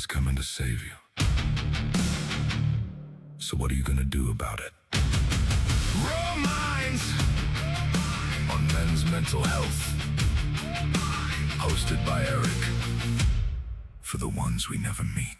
one's coming to save you. So what are you gonna do about it? Raw Minds on men's mental health. Hosted by Erick. For the ones we never meet.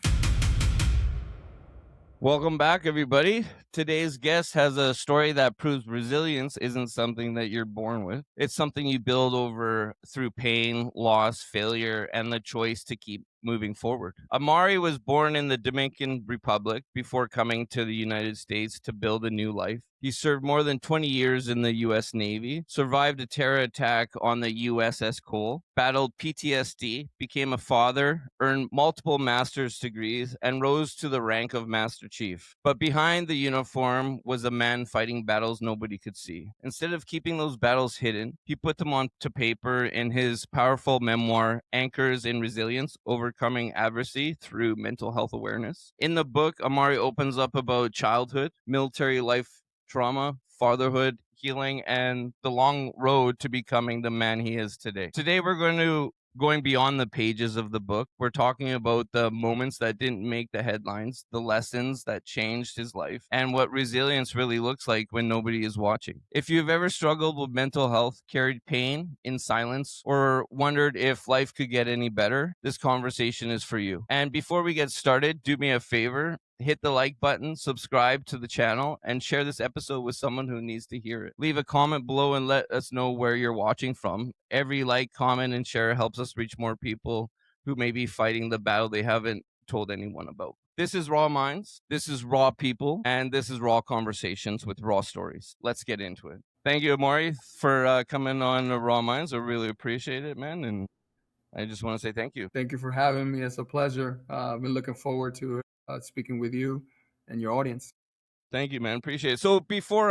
Welcome back, everybody. Today's guest has a story that proves resilience isn't something that you're born with. It's something you build over through pain, loss, failure, and the choice to keep moving forward. Amaury was born in the Dominican Republic before coming to the United States to build a new life. He served more than 20 years in the U.S. Navy, survived a terror attack on the USS Cole, battled PTSD, became a father, earned multiple master's degrees, and rose to the rank of Master Chief. But behind the uniform was a man fighting battles nobody could see. Instead of keeping those battles hidden, he put them onto paper in his powerful memoir, Anchors in Resilience, Overcoming Adversity Through Mental Health Awareness. In the book, Amaury opens up about childhood, military life, trauma, fatherhood, healing, and the long road to becoming the man he is today. Today, we're going beyond the pages of the book. We're talking about the moments that didn't make the headlines, the lessons that changed his life, and what resilience really looks like when nobody is watching. If you've ever struggled with mental health, carried pain in silence, or wondered if life could get any better, this conversation is for you. And before we get started, do me a favor. Hit the like button, subscribe to the channel, and share this episode with someone who needs to hear it. Leave a comment below and let us know where you're watching from. Every like, comment, and share helps us reach more people who may be fighting the battle they haven't told anyone about. This is Raw Minds, this is Raw People, and this is Raw Conversations with Raw Stories. Let's get into it. Thank you, Amaury, for coming on Raw Minds. I really appreciate it, man, and I just want to say thank you. Thank you for having me. It's a pleasure. I've been looking forward to it. Speaking with you and your audience. Thank you, man. Appreciate it. So before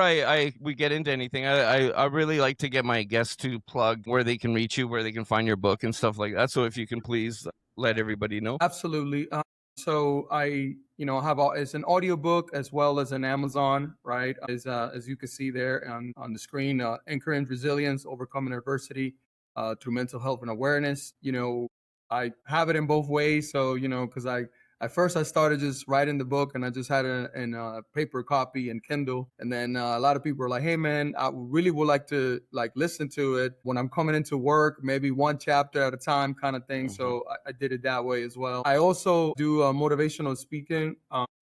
we get into anything, I really like to get my guests to plug where they can reach you, where they can find your book and stuff like that. So if you can please let everybody know. Absolutely. So I have it's an audiobook as well as an Amazon, right? As you can see there on the screen, Anchoring Resilience, Overcoming Adversity Through Mental Health and Awareness. I have it in both ways. So, because at first I started just writing the book and I just had it in a paper copy and Kindle. And then a lot of people were like, hey man, I really would like to listen to it when I'm coming into work, maybe one chapter at a time kind of thing. Mm-hmm. So I did it that way as well. I also do motivational speaking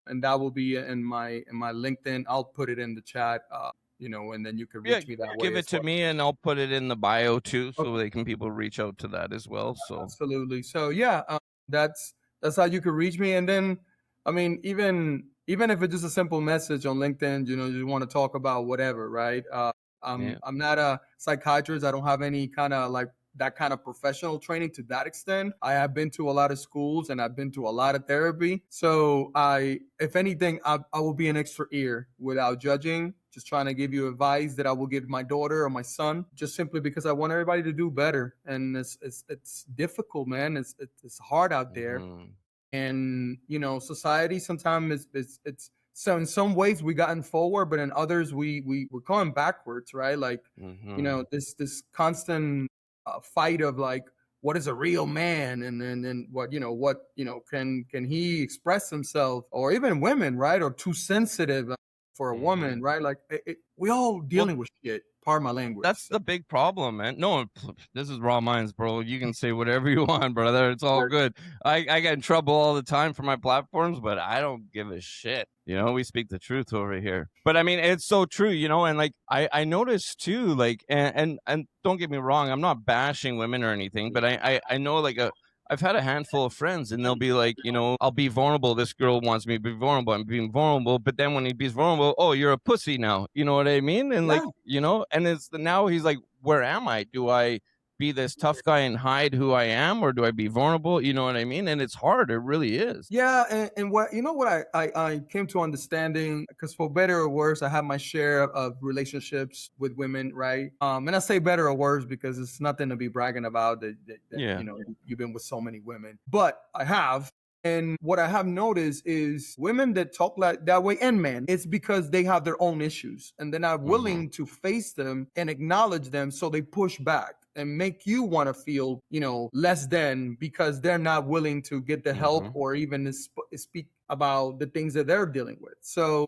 and that will be in my LinkedIn. I'll put it in the chat. And then you can reach me that way. Give it to me and I'll put it in the bio too, so people reach out to that as well. So absolutely. So yeah, that's how you can reach me. And then, I mean, even if it's just a simple message on LinkedIn, you want to talk about whatever, right? I'm not a psychiatrist. I don't have any kind of that kind of professional training to that extent. I have been to a lot of schools and I've been to a lot of therapy. So if anything, I will be an extra ear without judging, just trying to give you advice that I will give my daughter or my son, just simply because I want everybody to do better. And it's difficult, man. It's hard out there. Mm-hmm. And, society sometimes it's so in some ways we gotten forward, but in others we're going backwards, right? Mm-hmm. This constant fight of what is a real man, and then what can he express himself, or even women, right? Or too sensitive for a woman, right? We all dealing with shit. Pardon my language. That's the big problem, man. No, this is Raw Minds, bro. You can say whatever you want, brother. It's all good. I get in trouble all the time for my platforms, but I don't give a shit. We speak the truth over here. But I mean, it's so true, and I noticed too, and don't get me wrong, I'm not bashing women or anything, but I know I've had a handful of friends and they'll be like, I'll be vulnerable. This girl wants me to be vulnerable. I'm being vulnerable. But then when he be vulnerable, oh, you're a pussy now. You know what I mean? And and now he's like, where am I? Do I be this tough guy and hide who I am, or do I be vulnerable? You know what I mean? And it's hard. It really is. Yeah. And what I came to understanding, because for better or worse, I have my share of relationships with women, right? And I say better or worse because it's nothing to be bragging about that you've been with so many women, but I have. And what I have noticed is women that talk like that way, and men, it's because they have their own issues and they're not willing to face them and acknowledge them. So they push back. and make you want to feel, less than because they're not willing to get the help or even speak about the things that they're dealing with. So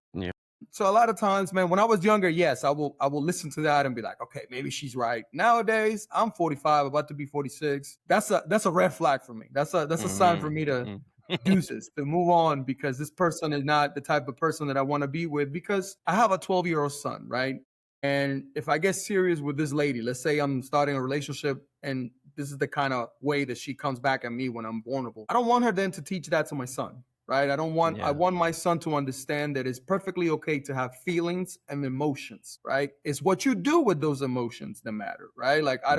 a lot of times, man, when I was younger, yes, I will listen to that and be like, okay, maybe she's right. Nowadays, I'm 45, about to be 46. That's a red flag for me. That's a sign for me to deuces, to move on, because this person is not the type of person that I want to be with, because I have a 12-year-old son, right? And if I get serious with this lady, let's say I'm starting a relationship and this is the kind of way that she comes back at me when I'm vulnerable, I don't want her then to teach that to my son. Right? I want my son to understand that it's perfectly okay to have feelings and emotions, right? It's what you do with those emotions that matter, right? Like I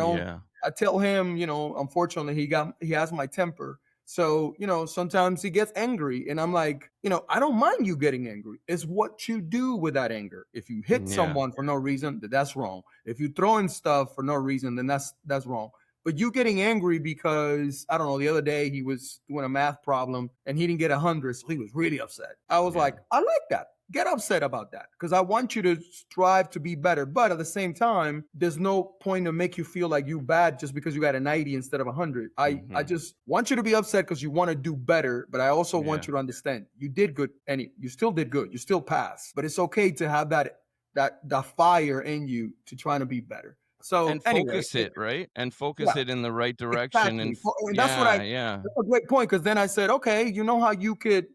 tell him, unfortunately he has my temper. So, sometimes he gets angry and I'm like, I don't mind you getting angry. It's what you do with that anger. If you hit someone for no reason, that's wrong. If you throw in stuff for no reason, then that's wrong. But you getting angry because, I don't know, the other day he was doing a math problem and he didn't get 100, so he was really upset. I was like, I like that. Get upset about that, because I want you to strive to be better. But at the same time, there's no point to make you feel like you bad just because you got a 90 instead of 100. I just want you to be upset because you want to do better. But I also want you to understand you did good and you still did good. You still passed. But it's okay to have that fire in you to try to be better. So and focus it, right? And focus it in the right direction. Exactly. And that's that's a great point, because then I said, okay, you know how you could,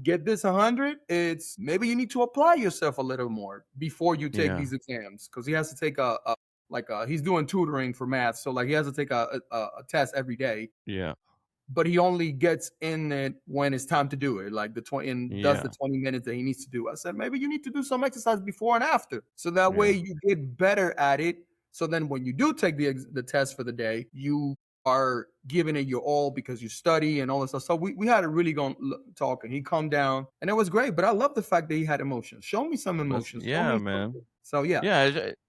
get this 100? It's maybe you need to apply yourself a little more before you take these exams, because he has to take he's doing tutoring for math. So like he has to take a test every day. Yeah. But he only gets in it when it's time to do it, like does the 20 minutes that he needs to do. I said, maybe you need to do some exercise before and after. So that way you get better at it. So then when you do take the test for the day, you are giving it your all because you study and all this stuff. So we had a really good talk and he calmed down and it was great. But I love the fact that he had emotions. Show me some emotions. Yeah, man. So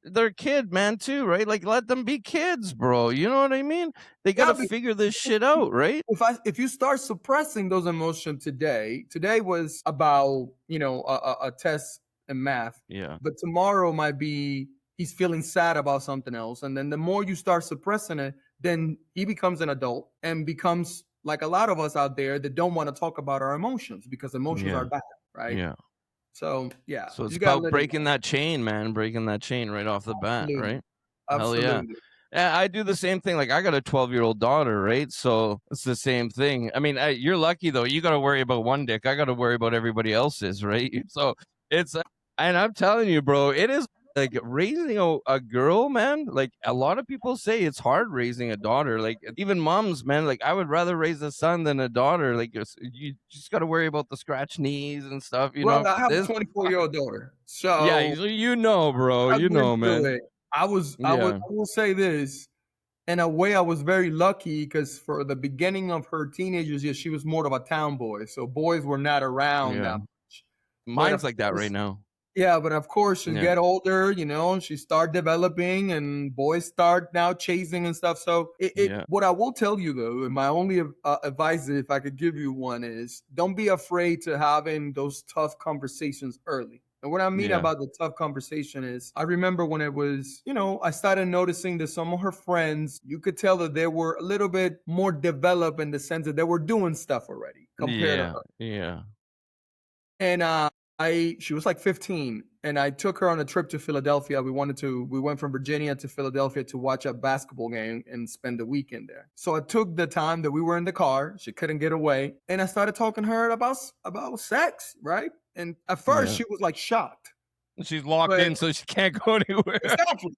they're kid, man, too, right? Like let them be kids, bro. You know what I mean? They gotta figure this shit out, right? If you start suppressing those emotions today was about, a test in math. Yeah. But tomorrow might be he's feeling sad about something else. And then the more you start suppressing it, then he becomes an adult and becomes like a lot of us out there that don't want to talk about our emotions because emotions are bad, right? Yeah. So, So it's about breaking that chain, man. Breaking that chain right off the bat, right? Absolutely. Hell yeah. I do the same thing. Like I got a 12-year-old daughter, right? So it's the same thing. I mean, you're lucky though. You got to worry about one dick. I got to worry about everybody else's, right? So it's, and I'm telling you, bro, it is like raising a girl, man. Like a lot of people say it's hard raising a daughter. Like even moms, man. Like I would rather raise a son than a daughter. Like you just got to worry about the scratch knees and stuff. You know, I have a 24-year-old daughter, so yeah, bro. You know, man. I will say this. In a way, I was very lucky because for the beginning of her teenagers years, she was more of a town boy. So boys were not around that much. Mine's like that right now. Yeah, but of course, you get older, she start developing and boys start now chasing and stuff. So what I will tell you, though, and my only advice, if I could give you one, is don't be afraid to having those tough conversations early. And what I mean about the tough conversation is, I remember when it was, I started noticing that some of her friends, you could tell that they were a little bit more developed in the sense that they were doing stuff already compared to her. Yeah. And she was like 15, and I took her on a trip to Philadelphia. We went from Virginia to Philadelphia to watch a basketball game and spend the weekend there. So I took the time that we were in the car. She couldn't get away. And I started talking to her about sex, right? And at first she was like shocked. She's locked in, so she can't go anywhere. Exactly.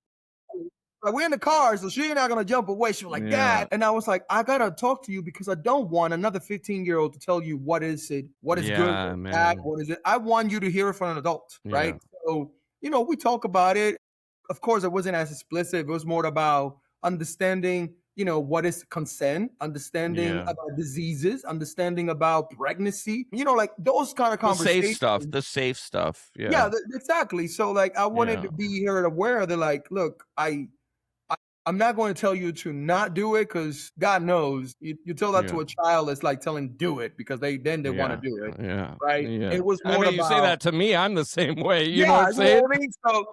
Like, we're in the car, so she's not going to jump away. She was like, Dad. And I was like, I got to talk to you because I don't want another 15-year-old to tell you what is it, what is good, what bad, what is it. I want you to hear it from an adult, right? So, we talk about it. Of course, it wasn't as explicit. It was more about understanding, what is consent, understanding about diseases, understanding about pregnancy, like those kind of conversations. The safe stuff. Yeah, exactly. So like I wanted to be here aware that like, look, I I'm not going to tell you to not do it because God knows you tell that to a child, it's like telling do it because they want to do it. Yeah. Right. Yeah. It was I more mean, you say about, that to me, I'm the same way. You know yeah, what I'm you know saying? what I mean?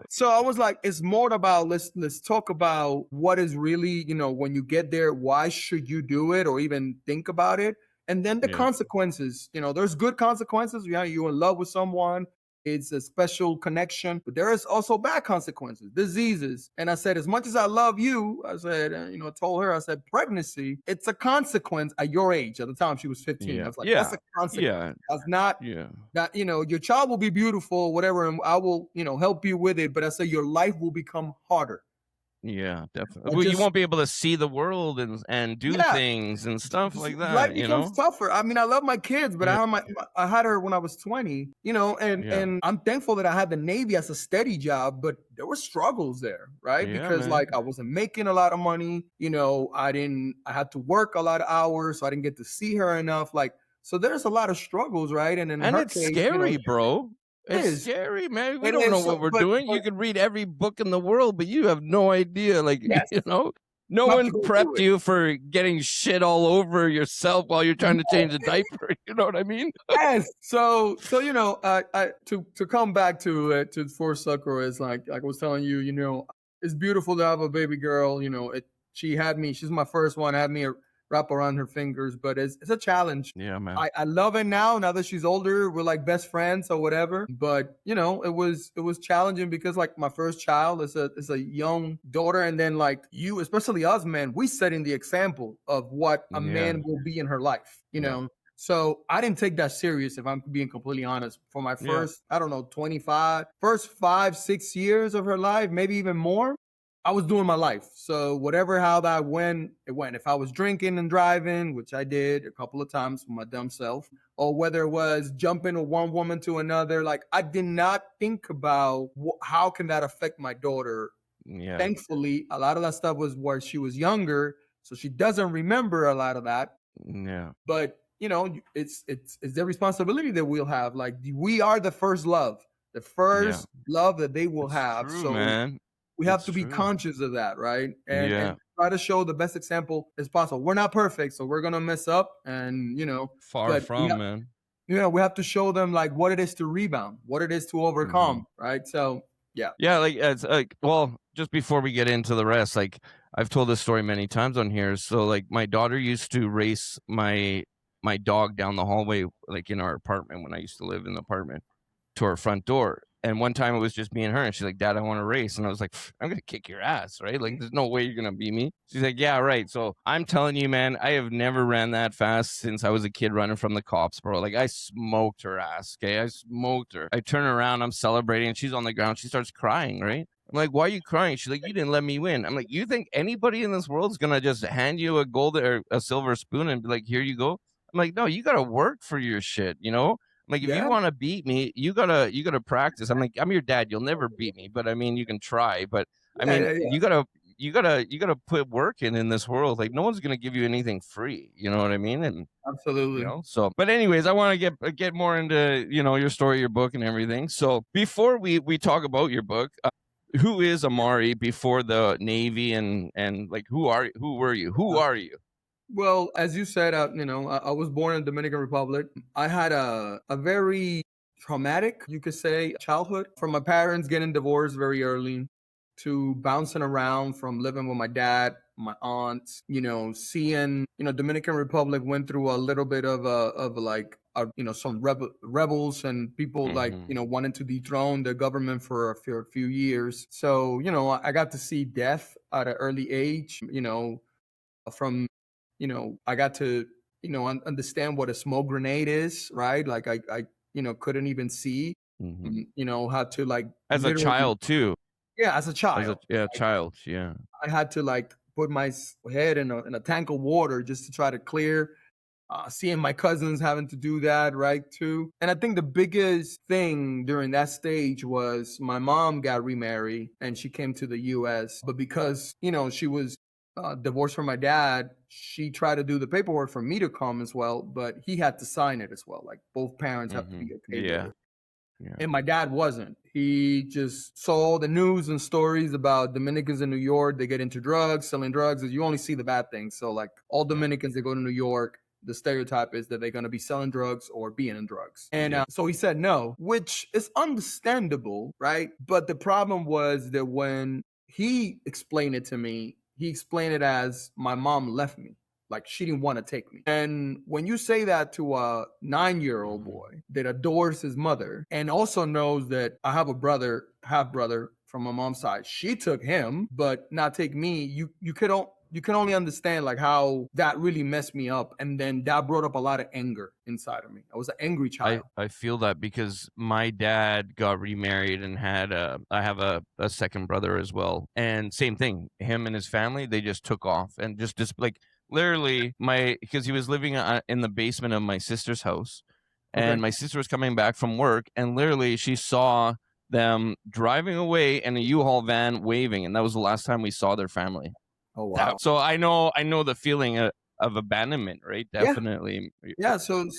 So I was like, it's more about let's talk about what is really, when you get there, why should you do it or even think about it? And then the consequences, there's good consequences. You're in love with someone. It's a special connection, but there is also bad consequences, diseases. And I said, as much as I love you, I said, told her, I said, pregnancy, it's a consequence at your age. At the time, she was 15. I was like, that's a consequence. That's not, that, your child will be beautiful, whatever, and I will, help you with it. But I said, your life will become harder. Yeah, definitely. Well, you won't be able to see the world and do things and stuff like that. Life becomes tougher. I mean, I love my kids, but I had her when I was 20. And I'm thankful that I had the Navy as a steady job, but there were struggles there, right? Because like I wasn't making a lot of money. I had to work a lot of hours, so I didn't get to see her enough. Like, so there's a lot of struggles, right? And in her it's case, scary, bro. It's scary, man. We don't know what we're doing. You could read every book in the world, but you have no idea. Like, no one prepped you for getting shit all over yourself while you're trying to change a diaper. You know what I mean? Yes. So I to come back to it, to Fort Sucker, is like I was telling you, it's beautiful to have a baby girl. She had me. She's my first one. Had me wrap around her fingers, but it's a challenge. Yeah, man. I love it now that she's older. We're like best friends or whatever. But it was challenging because like my first child is a young daughter, and then like you, especially us men, we setting the example of what a man will be in her life. So I didn't take that serious, if I'm being completely honest. For my first, I don't know, first 5-6 years of her life, maybe even more, I was doing my life. So how that went, it went. If I was drinking and driving, which I did a couple of times with my dumb self, or whether it was jumping with one woman to another, like I did not think about how can that affect my daughter. Yeah. Thankfully, a lot of that stuff was where she was younger, so she doesn't remember a lot of that. Yeah. But it's their responsibility that we'll have. Like we are the first love love that they will have. True, so man. We have to be conscious of that, right? And try to show the best example as possible. We're not perfect, so we're gonna mess up, and far from, man. We have to show them like what it is to rebound, what it is to overcome, right? So yeah, like it's like, well, just before we get into the rest, like I've told this story many times on here. So like my daughter used to race my dog down the hallway, like in our apartment when I used to live in the apartment, to our front door. And one time it was just me and her, and she's like, Dad, I want to race. And I was like, I'm going to kick your ass, right? Like, there's no way you're going to beat me. She's like, yeah, right. So I'm telling you, man, I have never ran that fast since I was a kid running from the cops, bro. Like, I smoked her ass, okay? I smoked her. I turn around, I'm celebrating, and she's on the ground. She starts crying, right? I'm like, why are you crying? She's like, you didn't let me win. I'm like, you think anybody in this world is going to just hand you a gold or a silver spoon and be like, here you go? I'm like, no, you got to work for your shit, Like if you want to beat me, you gotta practice. I'm like, I'm your dad. You'll never beat me, but I mean, you can try. But I mean, you gotta put work in this world. Like no one's gonna give you anything free. You know what I mean? And absolutely. So, but anyways, I want to get more into your story, your book, and everything. So before we talk about your book, who is Amaury before the Navy, and like who were you? Who are you? Well, as you said, I was born in the Dominican Republic. I had a very traumatic, you could say, childhood, from my parents getting divorced very early to bouncing around from living with my dad, my aunts, seeing, Dominican Republic went through a little bit of some rebels and people wanting to dethrone the government for a few years. So, I got to see death at an early age, from I got to, understand what a smoke grenade is, right? Like I couldn't even see, had to like as a child too. Yeah, as a child. Child. Yeah. I had to like put my head in a tank of water just to try to clear. Seeing my cousins having to do that, right, too. And I think the biggest thing during that stage was my mom got remarried and she came to the U.S. But because, she was divorced from my dad, she tried to do the paperwork for me to come as well, but he had to sign it as well. Like both parents have to be okay with it. Yeah. And my dad wasn't. He just saw the news and stories about Dominicans in New York. They get into drugs, selling drugs. You only see the bad things. So like all Dominicans that go to New York, the stereotype is that they're going to be selling drugs or being in drugs. And so he said no, which is understandable, right? But the problem was that when he explained it to me, he explained it as my mom left me. Like she didn't want to take me. And when you say that to a 9-year-old boy that adores his mother and also knows that I have a brother, half brother from my mom's side, she took him, but not take me. You can only understand like how that really messed me up. And then that brought up a lot of anger inside of me. I was an angry child. I feel that because my dad got remarried and I have a second brother as well. And same thing, him and his family, they just took off and just like literally because he was living in the basement of my sister's house. And my sister was coming back from work and literally she saw them driving away in a U-Haul van waving. And that was the last time we saw their family. Oh, wow. So I know the feeling of abandonment, right? Definitely. Yeah. So,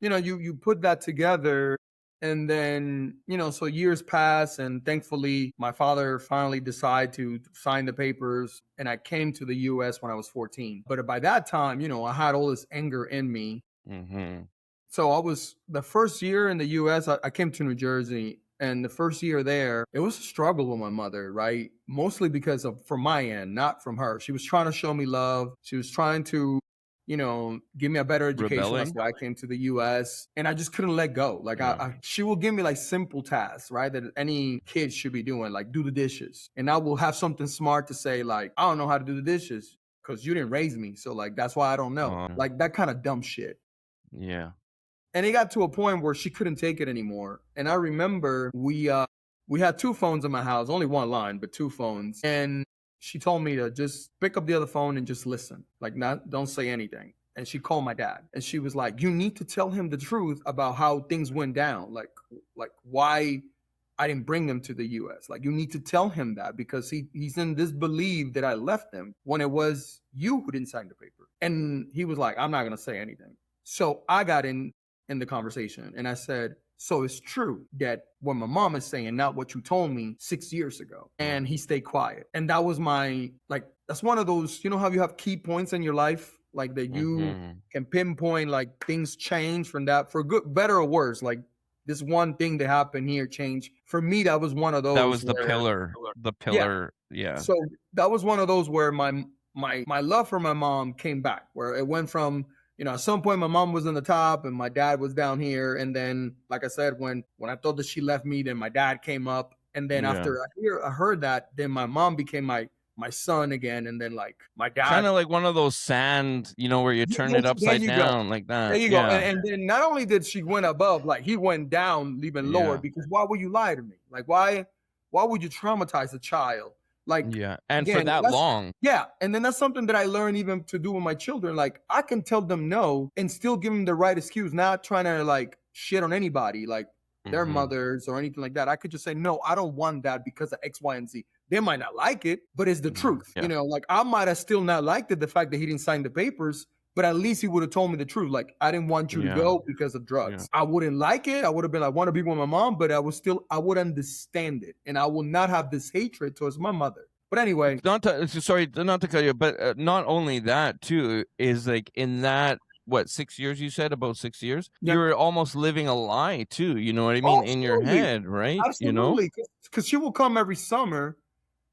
you put that together and then, so years pass and thankfully my father finally decided to sign the papers and I came to the US when I was 14. But by that time, I had all this anger in me. Mm-hmm. So the first year in the US, I came to New Jersey. And the first year there, it was a struggle with my mother, right? Mostly because from my end, not from her. She was trying to show me love. She was trying to, give me a better education. Rebelling. That's why I came to the US. And I just couldn't let go. Like she will give me like simple tasks, right? That any kid should be doing, like do the dishes. And I will have something smart to say, like, I don't know how to do the dishes because you didn't raise me. So like, that's why I don't know. Like that kind of dumb shit. Yeah. And it got to a point where she couldn't take it anymore. And I remember we had 2 phones in my house, only one line, but 2 phones. And she told me to just pick up the other phone and just listen, like don't say anything. And she called my dad and she was like, you need to tell him the truth about how things went down. Like why I didn't bring him to the US. Like you need to tell him that because he's in this belief that I left him when it was you who didn't sign the paper. And he was like, I'm not going to say anything. So I got in the conversation and I said, so it's true that what my mom is saying, not what you told me 6 years ago. And he stayed quiet. And that was that's one of those, how you have key points in your life, like that you can pinpoint, like things change from that for good, better or worse. Like this one thing that happened here changed. For me, that was one of those. That was the pillar. The pillar. Yeah. So that was one of those where my love for my mom came back, where it went from, at some point my mom was on the top and my dad was down here. And then, like I said, when I thought that she left me, then my dad came up. And then after I heard that, then my mom became my son again. And then like my dad. Kind of like one of those sand, where you turn it upside down like that. There you go. And then not only did she went above, like he went down, even lower, because why would you lie to me? Like why would you traumatize a child? Like, and again, for that long. Yeah. And then that's something that I learned even to do with my children. Like I can tell them no and still give them the right excuse, not trying to like shit on anybody, like their mothers or anything like that. I could just say, no, I don't want that because of X, Y, and Z. They might not like it, but it's the truth. Like I might have still not liked it, the fact that he didn't sign the papers, but at least he would have told me the truth. Like, I didn't want you to go because of drugs. I wouldn't like it. I would have been like, I want to be with my mom, but I would understand it. And I will not have this hatred towards my mother. But anyway. Sorry, not to cut you, but not only that, too, is like in that, 6 years you said? About 6 years? Yeah. You were almost living a lie, too. You know what I mean? Absolutely. In your head, right? Absolutely. Because she will come every summer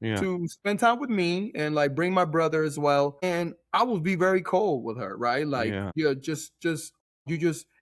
to spend time with me and like bring my brother as well. And I will be very cold with her, right? Like, and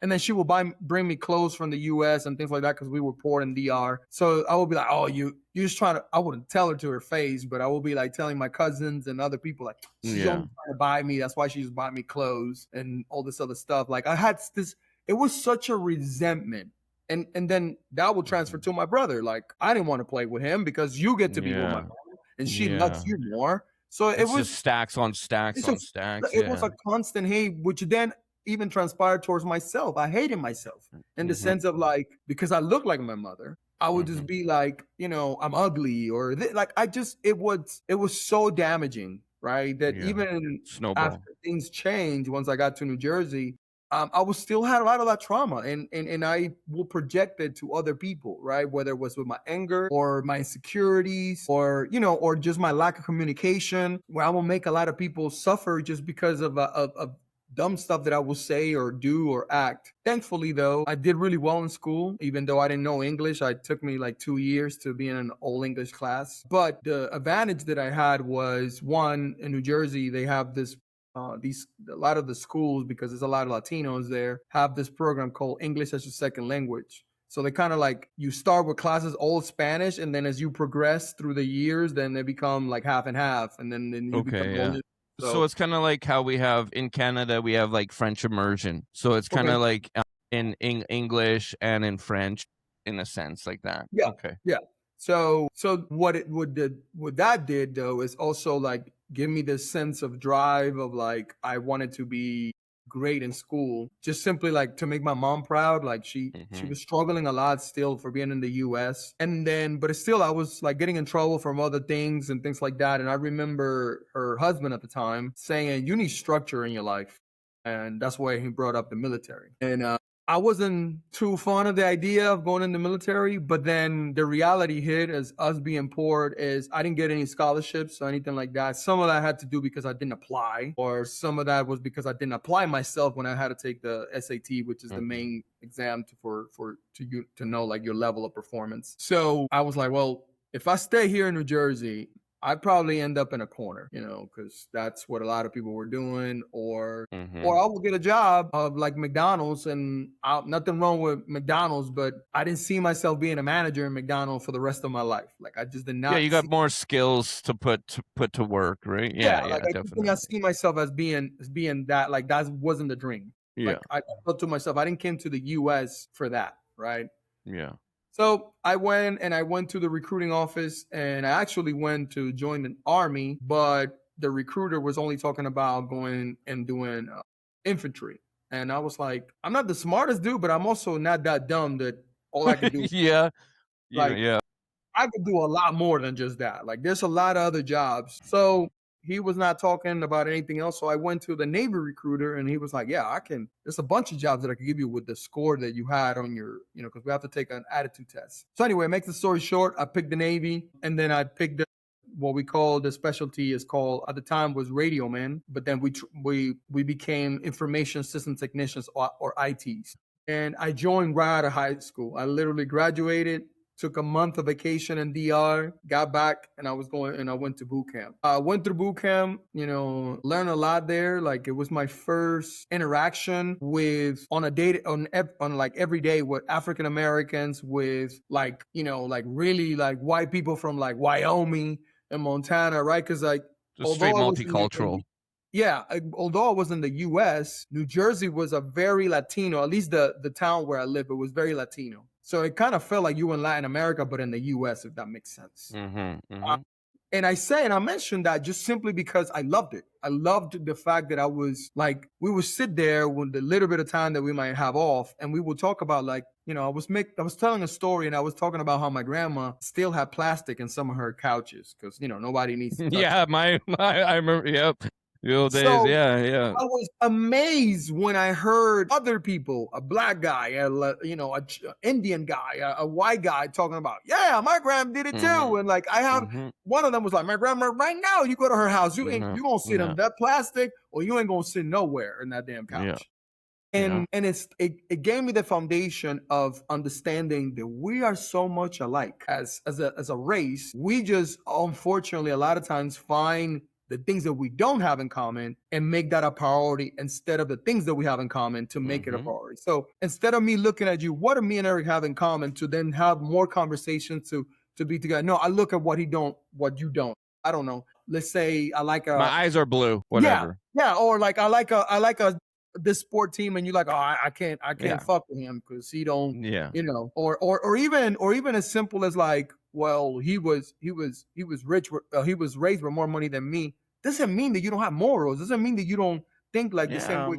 then she will bring me clothes from the US and things like that because we were poor in DR. So I will be like, oh, you just trying to, I wouldn't tell her to her face, but I will be like telling my cousins and other people like, she's only trying to buy me. That's why she's buying me clothes and all this other stuff. Like I had this, it was such a resentment. And then that will transfer to my brother. Like I didn't want to play with him because you get to be with my mom and she loves you more. So it was just stacks on stacks on stacks. It was a constant hate, which then even transpired towards myself. I hated myself in the sense of like, because I look like my mother, I would just be like, I'm ugly or it was so damaging, right? That even after things changed, once I got to New Jersey, I was still had a lot of that trauma, and I will project it to other people, right? Whether it was with my anger or my insecurities, or or just my lack of communication, where I will make a lot of people suffer just because of dumb stuff that I will say or do or act. Thankfully, though, I did really well in school. Even though I didn't know English, it took me like 2 years to be in an all English class. But the advantage that I had was, one, in New Jersey, they have this a lot of the schools, because there's a lot of Latinos there, have this program called English as a Second Language. So they kind of like, you start with classes all Spanish, and then as you progress through the years, then they become like half and half, and then you become yeah. So it's kind of like how we have in Canada, we have like French immersion. So it's kind of like in English and in French, in a sense, like that. Yeah. Okay. Yeah. So what that did though is also like give me this sense of drive of like, I wanted to be great in school, just simply like to make my mom proud. Like she was struggling a lot still for being in the US. And then, but still I was like getting in trouble from other things and things like that. And I remember her husband at the time saying, you need structure in your life. And that's why he brought up the military. And I wasn't too fond of the idea of going in the military, but then the reality hit as us being poor is I didn't get any scholarships or anything like that. Some of that had to do because I didn't apply, or some of that was because I didn't apply myself when I had to take the SAT, which is the main exam to know like your level of performance. So I was like, well, if I stay here in New Jersey, I'd probably end up in a corner, because that's what a lot of people were doing, or I will get a job of like McDonald's, and nothing wrong with McDonald's, but I didn't see myself being a manager in McDonald's for the rest of my life. Like I just did not. Yeah, you got more skills to put to work, right? Yeah, like I did not see myself as being that. Like that wasn't the dream. Yeah, like I thought to myself, I didn't come to the U.S. for that, right? Yeah. So I went to the recruiting office, and I actually went to join the Army, but the recruiter was only talking about going and doing infantry. And I was like, I'm not the smartest dude, but I'm also not that dumb that all I can do. Yeah. I could do a lot more than just that. Like there's a lot of other jobs. So he was not talking about anything else. So I went to the Navy recruiter, and he was like, yeah, there's a bunch of jobs that I could give you with the score that you had on your, because we have to take an attitude test. So anyway, make the story short, I picked the Navy, and then I picked what we call the specialty is called, at the time was radio man, but then we became information system technicians, or ITs. And I joined right out of high school. I literally graduated, took a month of vacation in DR, got back, and I went to boot camp. I went through boot camp, learned a lot there. Like it was my first interaction with on like every day with African Americans, with like, like really like white people from like Wyoming and Montana, right? Because like just straight multicultural. Although I was in the U.S., New Jersey was a very Latino, at least the town where I live, it was very Latino. So it kind of felt like you were in Latin America, but in the U.S., if that makes sense. And I mentioned that just simply because I loved it. I loved the fact that I was like, we would sit there with the little bit of time that we might have off, and we would talk about like, I was telling a story, and I was talking about how my grandma still had plastic in some of her couches because, nobody needs to touch I remember, yep. The old days, yeah. I was amazed when I heard other people, a black guy, an Indian guy, a white guy talking about, yeah, my grandma did it too. And like I have one of them was like, my grandma, right now, you go to her house, you gonna sit on that plastic, or you ain't gonna sit nowhere in that damn couch. And it gave me the foundation of understanding that we are so much alike as a race. We just unfortunately a lot of times find the things that we don't have in common and make that a priority instead of the things that we have in common to make it a priority. So instead of me looking at you, what do me and Erick have in common, to then have more conversations to be together? No, I look at what you don't. I don't know. Let's say I like my eyes are blue, whatever. Yeah. Or like I like this sport team, and you're like, oh, I can't fuck with him because he don't, or even as simple as like, well, he was rich, he was raised with more money than me. Doesn't mean that you don't have morals. Doesn't mean that you don't think like the same way.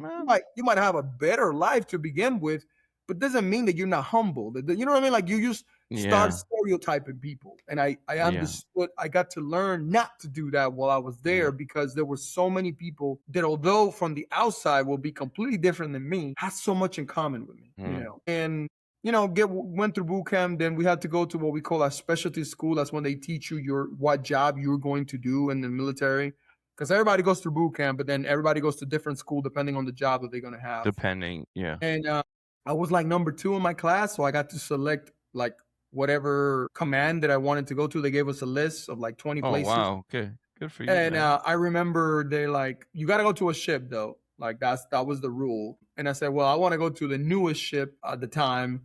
You might have a better life to begin with, but doesn't mean that you're not humble. You know what I mean? Like you just start Yeah. stereotyping people. And I Yeah. understood, I got to learn not to do that while I was there, because there were so many people that, although from the outside will be completely different than me, had so much in common with me, you know. And went through boot camp. Then we had to go to what we call a specialty school. That's when they teach you what job you're going to do in the military. Because everybody goes through boot camp, but then everybody goes to different school depending on the job that they're going to have. Depending, yeah. And I was like number 2 in my class, so I got to select like whatever command that I wanted to go to. They gave us a list of like 20 places. Oh, wow. Okay. Good for you. And I remember they're like, you got to go to a ship though. Like that was the rule. And I said, well, I want to go to the newest ship at the time.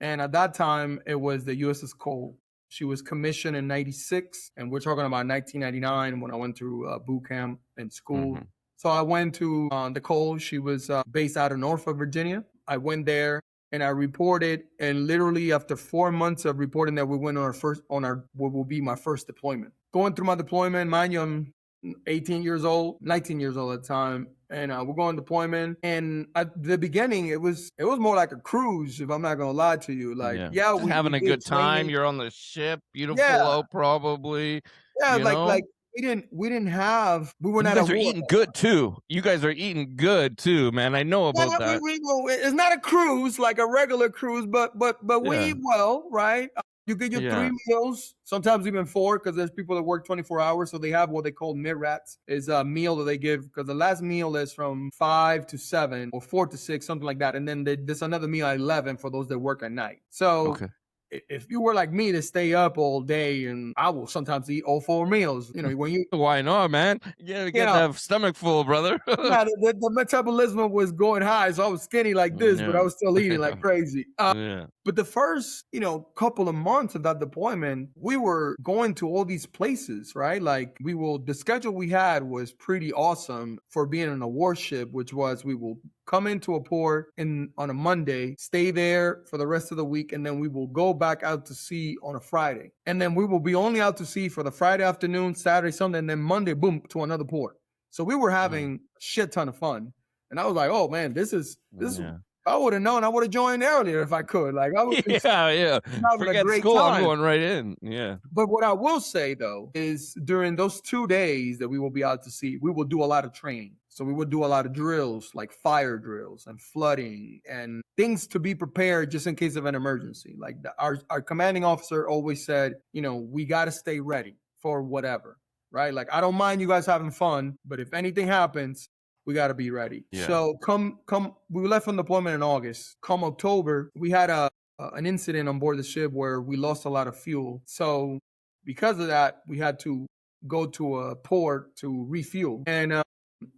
And at that time, it was the USS Cole. She was commissioned in 96, and we're talking about 1999 when I went through boot camp and school. So I went to the Cole. She was based out of Norfolk, Virginia. I went there and I reported, and literally after 4 months of reporting that we went on what will be my first deployment. Going through my deployment, mind you, I'm 19 years old at the time. And we're going deployment. And at the beginning, it was more like a cruise, if I'm not going to lie to you. Like, we're having a good time. You're on the ship, beautiful out probably. Yeah, like we were not. You guys are eating good too. You guys are eating good too, man. I know about that. It's not a cruise like a regular cruise, but we eat well, right? You get your 3 meals, sometimes even 4, because there's people that work 24 hours. So they have what they call mid-rats, is a meal that they give, because the last meal is from 5 to 7 or 4 to 6, something like that. And then there's another meal at 11 for those that work at night. So if you were like me to stay up all day, and I will sometimes eat all 4 meals, when you... Why not, man? You get that stomach full, brother. the metabolism was going high, so I was skinny like this, but I was still eating like crazy. But the first, couple of months of that deployment, we were going to all these places, right? Like the schedule we had was pretty awesome for being in a warship, which was we will come into a port on a Monday, stay there for the rest of the week, and then we will go back out to sea on a Friday. And then we will be only out to sea for the Friday afternoon, Saturday, Sunday, and then Monday, boom, to another port. So we were having a shit ton of fun. And I was like, oh man, this is I would have known. I would have joined earlier if I could. Like I would Forget school, I'm going right in. Yeah. But what I will say though is during those 2 days that we will be out to sea, we will do a lot of training. So we would do a lot of drills, like fire drills and flooding and things to be prepared just in case of an emergency. Like our commanding officer always said, we got to stay ready for whatever, right? Like, I don't mind you guys having fun, but if anything happens, we got to be ready. Yeah. So we left from deployment in August. Come October, we had an incident on board the ship where we lost a lot of fuel. So because of that, we had to go to a port to refuel. And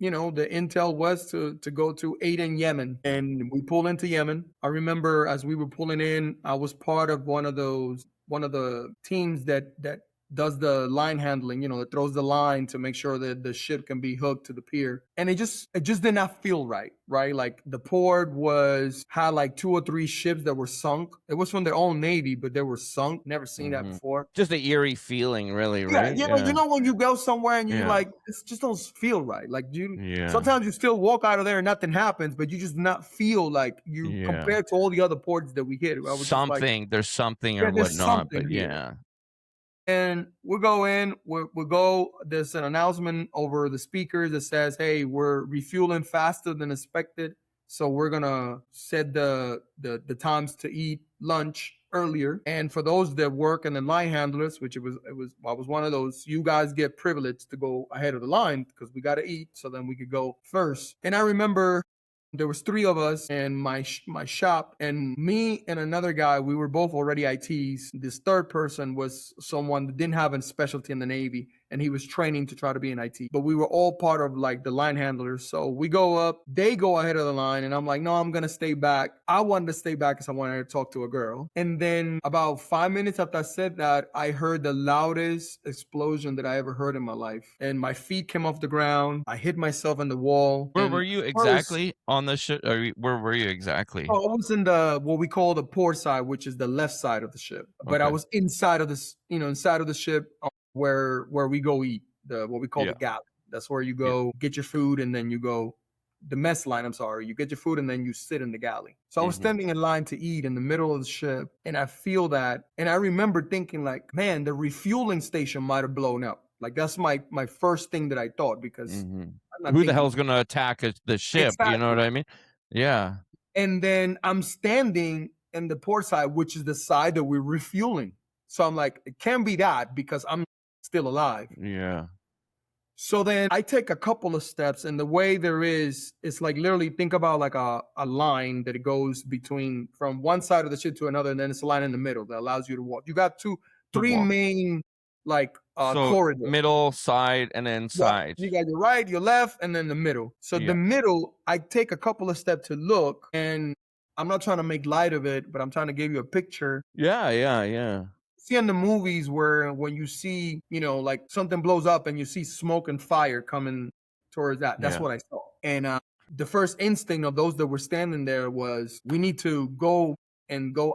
the intel was to go to Aden, Yemen, and we pulled into Yemen. I remember as we were pulling in, I was part of one of the teams that does the line handling, that throws the line to make sure that the ship can be hooked to the pier. And it just did not feel right? Like the port had like 2 or 3 ships that were sunk. It was from their own Navy, but they were sunk. Never seen that before. Just an eerie feeling, really, right? Yeah. When you go somewhere and you're like, it just don't feel right. Like sometimes you still walk out of there and nothing happens, but you just not feel like you compared to all the other ports that we hit. There's something or whatnot, but And we'll go in, there's an announcement over the speakers that says, hey, we're refueling faster than expected. So we're going to set the times to eat lunch earlier. And for those that work in the line handlers, which I was one of those, you guys get privileged to go ahead of the line because we got to eat. So then we could go first. And I remember there was 3 of us in my shop, and me and another guy, we were both already ITs. This third person was someone that didn't have a specialty in the Navy, and he was training to try to be an IT. But we were all part of like the line handlers. So we go up, they go ahead of the line, and I'm like, no, I'm going to stay back. I wanted to stay back because I wanted to talk to a girl. And then about 5 minutes after I said that, I heard the loudest explosion that I ever heard in my life. And my feet came off the ground. I hit myself in the wall. Where were you exactly on the ship? Where were you exactly? Oh, I was in what we call the port side, which is the left side of the ship. Okay. But I was inside of this, inside of the ship where we go eat, what we call the galley. That's where you go get your food and then you go the mess line, I'm sorry. You get your food and then you sit in the galley. So I was standing in line to eat in the middle of the ship, and I feel that. And I remember thinking like, man, the refueling station might have blown up. Like that's my first thing that I thought, because I'm not who the thinking, hell's going to attack the ship? Exactly. You know what I mean? Yeah. And then I'm standing in the port side, which is the side that we're refueling. So I'm like, it can't be that because I'm still alive. Yeah. So then I take a couple of steps, and the way there is, it's like literally think about like a line that it goes between from one side of the ship to another, and then it's a line in the middle that allows you to walk. You got three main like corridors. Middle, side, and then side. You got your right, your left, and then the middle. So the middle, I take a couple of steps to look, and I'm not trying to make light of it, but I'm trying to give you a picture. Yeah. See in the movies where when you see, like something blows up and you see smoke and fire coming towards that. That's what I saw. And the first instinct of those that were standing there was, we need to go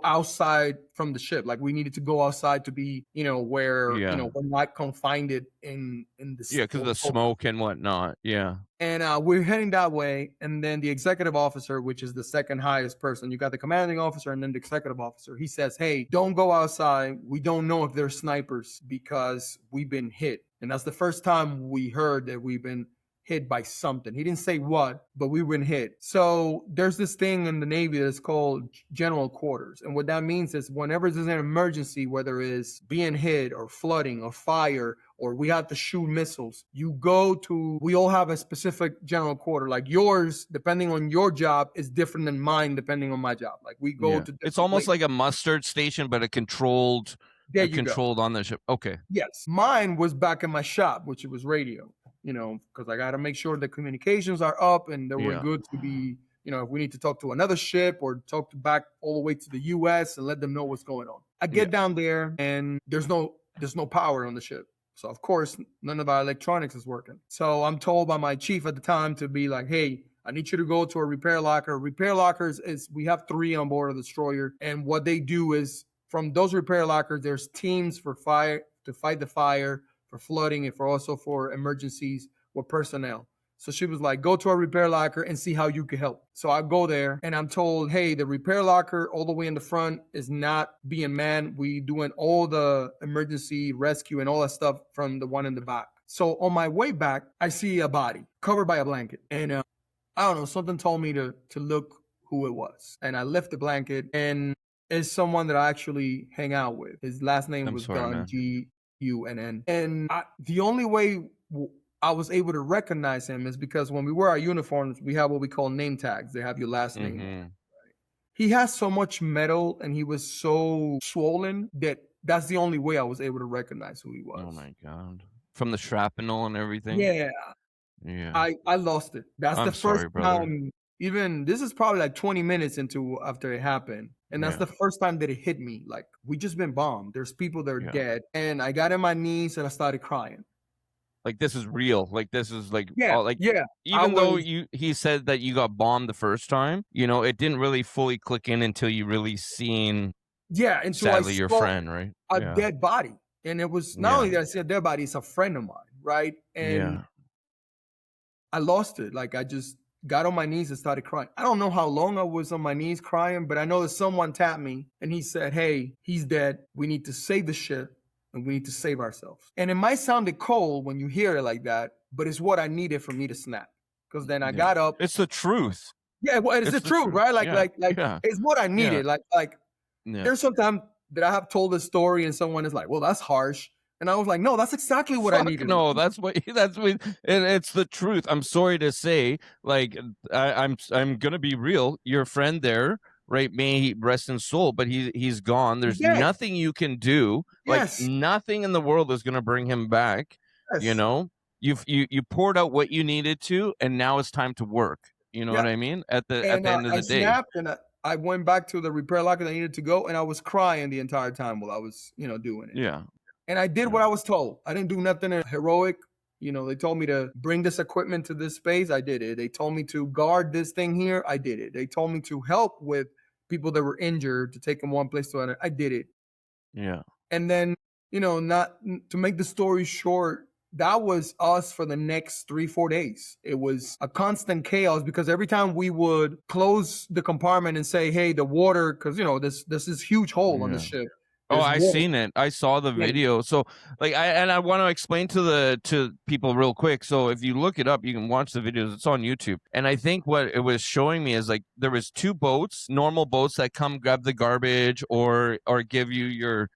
outside from the ship. Like we needed to go outside to be, where, we're not confined in the because the smoke and whatnot. Yeah. And we're heading that way. And then the executive officer, which is the second highest person, you got the commanding officer and then the executive officer. He says, hey, don't go outside. We don't know if they're snipers because we've been hit. And that's the first time we heard that we've been hit by something. He didn't say what, but we've been hit. So there's this thing in the Navy that's called general quarters. And what that means is whenever there's an emergency, whether it's being hit or flooding or fire, or we have to shoot missiles, we all have a specific general quarter. Like yours, depending on your job, is different than mine, depending on my job. Like we go to it's almost like a mustard station, but a controlled on the ship. Okay. Yes. Mine was back in my shop, which it was radio. Because I got to make sure the communications are up and that we're good to be, if we need to talk to another ship or talk back all the way to the US and let them know what's going on. I get down there and there's no power on the ship. So of course, none of our electronics is working. So I'm told by my chief at the time to be like, hey, I need you to go to a repair locker. Repair lockers we have 3 on board of the destroyer. And what they do is from those repair lockers, there's teams for fire to fight the fire, for flooding, and for emergencies with personnel. So she was like, go to a repair locker and see how you can help. So I go there and I'm told, hey, the repair locker all the way in the front is not being manned. We doing all the emergency rescue and all that stuff from the one in the back. So on my way back, I see a body covered by a blanket. And I don't know, something told me to look who it was. And I lift the blanket, and it's someone that I actually hang out with. His last name was Gunn, G-U-N-N. And the only way I was able to recognize him is because when we wear our uniforms, we have what we call name tags. They have your last name. Right? He has so much metal and he was so swollen that's the only way I was able to recognize who he was. Oh my God. From the shrapnel and everything? Yeah. I lost it. That's the first time. Even this is probably like 20 minutes after it happened. And that's the first time that it hit me. Like, we just been bombed. There's people that are dead. And I got on my knees and I started crying. Like, this is real. Like, this is like, Even though he said that you got bombed the first time, it didn't really fully click in until you really seen, sadly, your friend, right? A dead body. And it was not only that I see a dead body, it's a friend of mine, right? And I lost it. Like, I just got on my knees and started crying. I don't know how long I was on my knees crying, but I know that someone tapped me and he said, hey, he's dead. We need to save the ship and we need to save ourselves. And it might sound cold when you hear it like that, but it's what I needed for me to snap. Because then I got up. It's the truth. Yeah, well, it's the truth, right? It's what I needed. There's sometimes that I have told a story and someone is like, well, that's harsh. And I was like, no, that's exactly what I needed. No, that's what, and it's the truth. I'm sorry to say, like, I'm gonna be real. Your friend there, right? May he rest in soul, but he's gone. There's nothing you can do. Like, nothing in the world is gonna bring him back. You poured out what you needed to, and now it's time to work. You know what I mean? At the end of the day. Snapped and I went back to the repair locker that I needed to go, and I was crying the entire time while I was, doing it. Yeah. And I did what I was told. I didn't do nothing heroic. They told me to bring this equipment to this space. I did it. They told me to guard this thing here. I did it. They told me to help with people that were injured, to take them one place to another. I did it. Yeah. And then, not to make the story short, that was us for the next 3-4 days. It was a constant chaos because every time we would close the compartment and say, hey, the water, because this is huge hole on the ship. Oh, There's I water. seen it. I saw the video. So like I want to explain to people real quick. So if you look it up, you can watch the videos. It's on YouTube. And I think what it was showing me is like there was 2 boats, normal boats that come grab the garbage or give you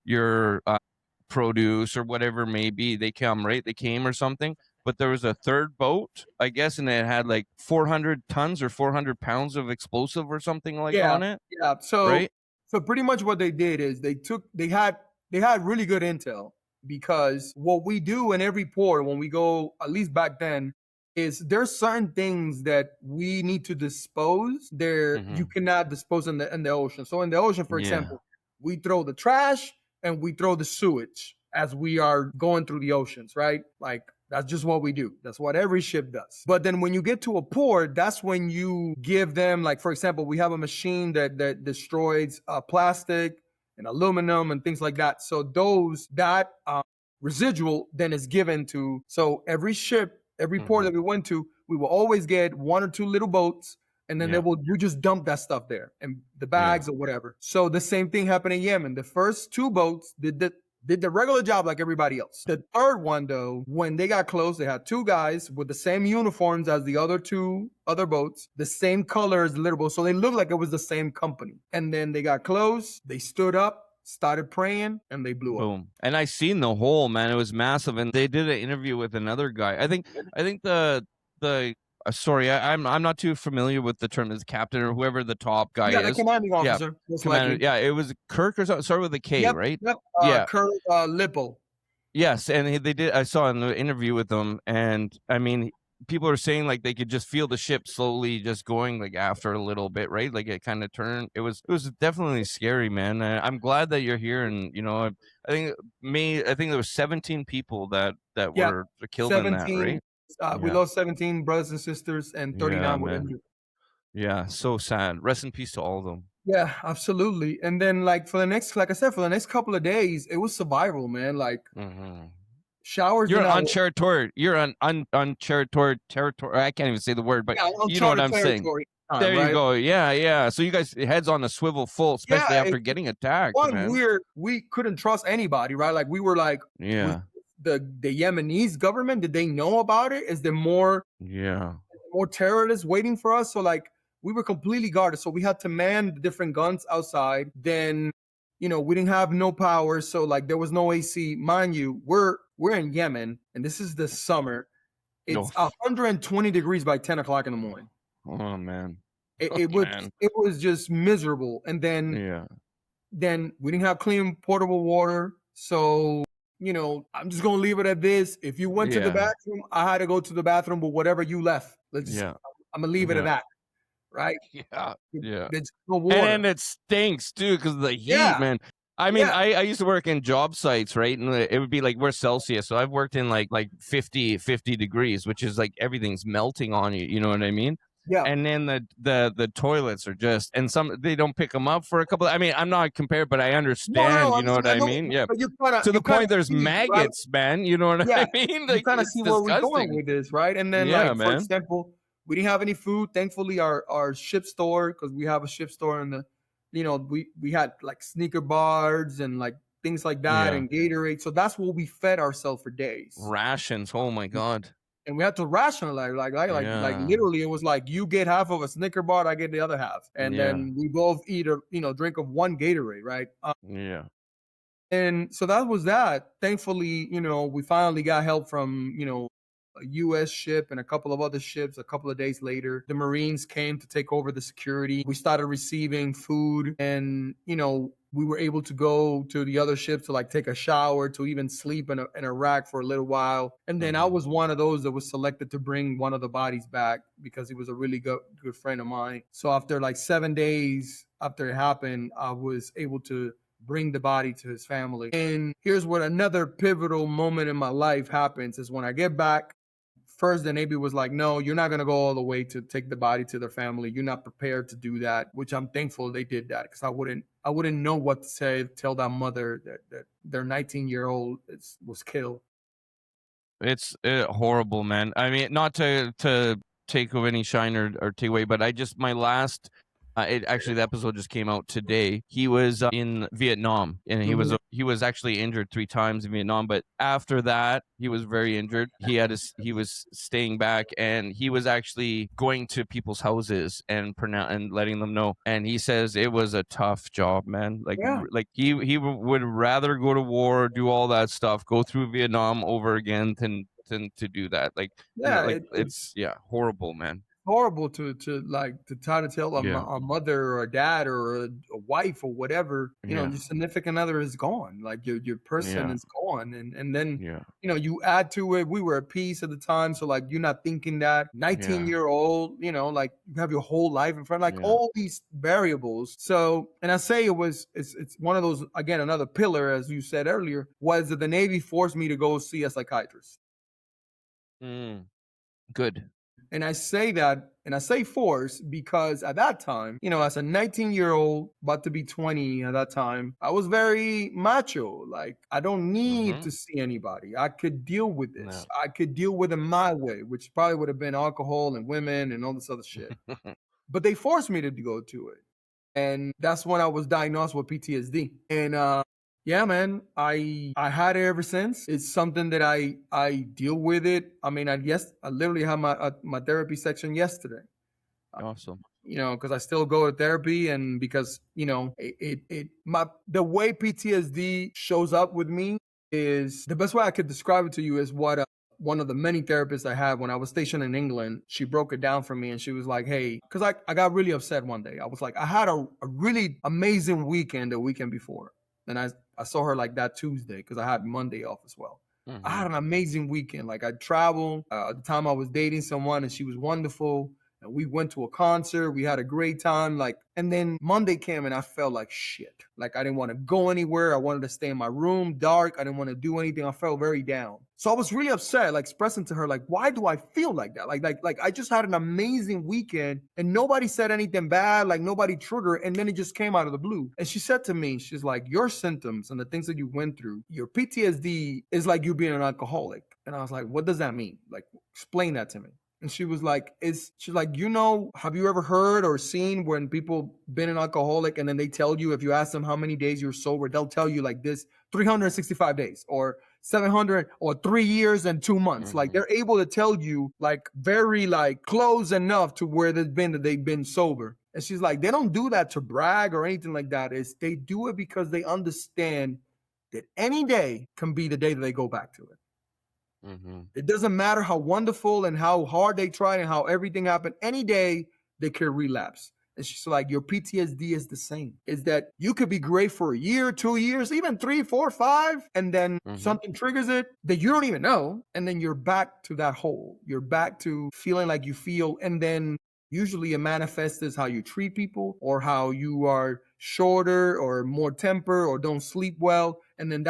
your produce or whatever it may be. They came or something. But there was a 3rd boat, I guess, and it had like 400 tons or 400 pounds of explosive or something like on it. Yeah. So right? So pretty much what they did is they had really good intel, because what we do in every port when we go, at least back then, is there's certain things that we need to dispose there. You cannot dispose in the ocean. So in the ocean, for example, we throw the trash and we throw the sewage as we are going through the oceans, right? Like, that's just what we do. That's what every ship does. But then when you get to a port, that's when you give them, like, for example, we have a machine that destroys plastic and aluminum and things like that. So that residual then is given to, so every ship, every port that we went to, we will always get 1 or 2 little boats, and then we just dump that stuff there and the bags or whatever. So the same thing happened in Yemen. The first 2 boats did the regular job like everybody else. The 3rd one, though, when they got close, they had 2 guys with the same uniforms as the other 2 other boats, the same color as the little boat, so they looked like it was the same company. And then they got close, they stood up, started praying, and they blew up. Boom. And I seen the hole, man. It was massive. And they did an interview with another guy. I think the sorry, I'm not too familiar with the term as captain or whoever the top guy is. The commanding officer. Commander. Yeah, it was Kirk or something. Started with a K, right? Yep. Kirk Lipple. Yes, and they did. I saw in the interview with them, and I mean, people are saying like they could just feel the ship slowly just going like after a little bit, right? Like it kind of turned. It was definitely scary, man. I'm glad that you're here, and I think there was 17 people that were killed 17, in that, right? We lost 17 brothers and sisters, and 39 were injured. Yeah, so sad. Rest in peace to all of them. Yeah, absolutely. And then, like, for the next couple of days, it was survival, man. Like, showers. You're on territory. You're on territory. I can't even say the word, but you know what I'm saying. There you go. Yeah. So you guys heads on a swivel full, especially after getting attacked. Man. We couldn't trust anybody, right? Like, we were like, the Yemenese government, did they know about it? Is there more terrorists waiting for us? So like, we were completely guarded. So we had to man the different guns outside. Then, we didn't have no power. So like, there was no AC. Mind you, we're in Yemen, and this is the summer. It's 120 degrees by 10 o'clock in the morning. Oh man. It was just miserable. And then we didn't have clean portable water. So I'm just gonna leave it at this. If you went to the bathroom, I had to go to the bathroom with whatever you left. I'm gonna leave it at that, right? There's no water, and it stinks too because of the heat, man. I mean, I used to work in job sites, right? And it would be like, we're Celsius, so I've worked in like 50 degrees, which is like everything's melting on you. You know what I mean? Yeah. And then the toilets are just, and they don't pick them up for a couple. I mean, I'm not compared, but I understand. You know what I mean? Yeah. To the point, there's maggots, man. You know what I mean? Like, you kind of see where we're going with this, right? And then, for example, we didn't have any food. Thankfully, our ship store, because we have a ship store in the, we had like sneaker bars and like things like that, and Gatorade. So that's what we fed ourselves for days. Rations. Oh my God. And we had to rationalize, like literally, it was like, you get half of a Snicker bar, I get the other half, and then we both eat drink of one Gatorade, right? And so that was that. Thankfully, we finally got help from a U.S. ship and a couple of other ships. A couple of days later, the Marines came to take over the security. We started receiving food, and we were able to go to the other ships to like take a shower, to even sleep in a rack for a little while. And then I was one of those that was selected to bring one of the bodies back, because he was a really good friend of mine. So after like 7 days after it happened, I was able to bring the body to his family. And here's what another pivotal moment in my life happens, is when I get back. First, the Navy was like, no, you're not going to go all the way to take the body to their family. You're not prepared to do that, which I'm thankful they did that, because I wouldn't know what to say, tell that mother that their 19-year-old was killed. It's horrible, man. I mean, not to take away any shine or take away, but my last. Actually, the episode just came out today. He was in Vietnam, and he was actually injured 3 times in Vietnam. But after that, he was very injured. He was staying back, and he was actually going to people's houses and letting them know. And he says it was a tough job, man. Like he would rather go to war, do all that stuff, go through Vietnam over again than to do that. Like it's horrible, man. Horrible to try to tell a mother or a dad or a wife or whatever, your significant other is gone, like your person is gone, and then you add to it, we were at peace at the time, so like you're not thinking that 19-year-old, like you have your whole life in front, like all these variables. So, and I say it's one of those, again, another pillar, as you said earlier, was that the Navy forced me to go see a psychiatrist. Good. And I say that, and I say force because at that time, as a 19-year-old, about to be 20 at that time, I was very macho. Like, I don't need to see anybody. I could deal with this. No. I could deal with it my way, which probably would have been alcohol and women and all this other shit. But they forced me to go to it. And that's when I was diagnosed with PTSD. And yeah, man, I had it ever since. It's something that I deal with it. I mean, I literally had my therapy section yesterday. Awesome. Because I still go to therapy, and because the way PTSD shows up with me is the best way I could describe it to you is what one of the many therapists I had when I was stationed in England, she broke it down for me, and she was like, hey, because I got really upset one day. I was like, I had a really amazing weekend the weekend before. And I saw her like that Tuesday because I had Monday off as well. I had an amazing weekend. Like, I traveled. At the time I was dating someone, and she was wonderful. And we went to a concert. We had a great time. Like, and then Monday came and I felt like shit. Like, I didn't want to go anywhere. I wanted to stay in my room, dark. I didn't want to do anything. I felt very down. So I was really upset, like expressing to her, like, why do I feel like that? Like I just had an amazing weekend and nobody said anything bad, like nobody triggered. And then it just came out of the blue. And she said to me, she's like, your symptoms and the things that you went through, your PTSD is like you being an alcoholic. And I was like, what does that mean? Like, explain that to me. And she was like, she's like, have you ever heard or seen when people been an alcoholic and then they tell you, if you ask them how many days you're sober, they'll tell you like this, 365 days or 700 or 3 years and 2 months. Like, they're able to tell you like very like close enough to where they've been sober. And she's like, they don't do that to brag or anything like that. They do it because they understand that any day can be the day that they go back to it. It doesn't matter how wonderful and how hard they tried and how everything happened. Any day they can relapse. And she's like, your PTSD is the same. Is that you could be great for a year, 2 years, even 3, 4, 5, and then something triggers it that you don't even know. And then you're back to that hole. You're back to feeling like you feel. And then usually it manifests as how you treat people or how you are shorter or more temper or don't sleep well. And then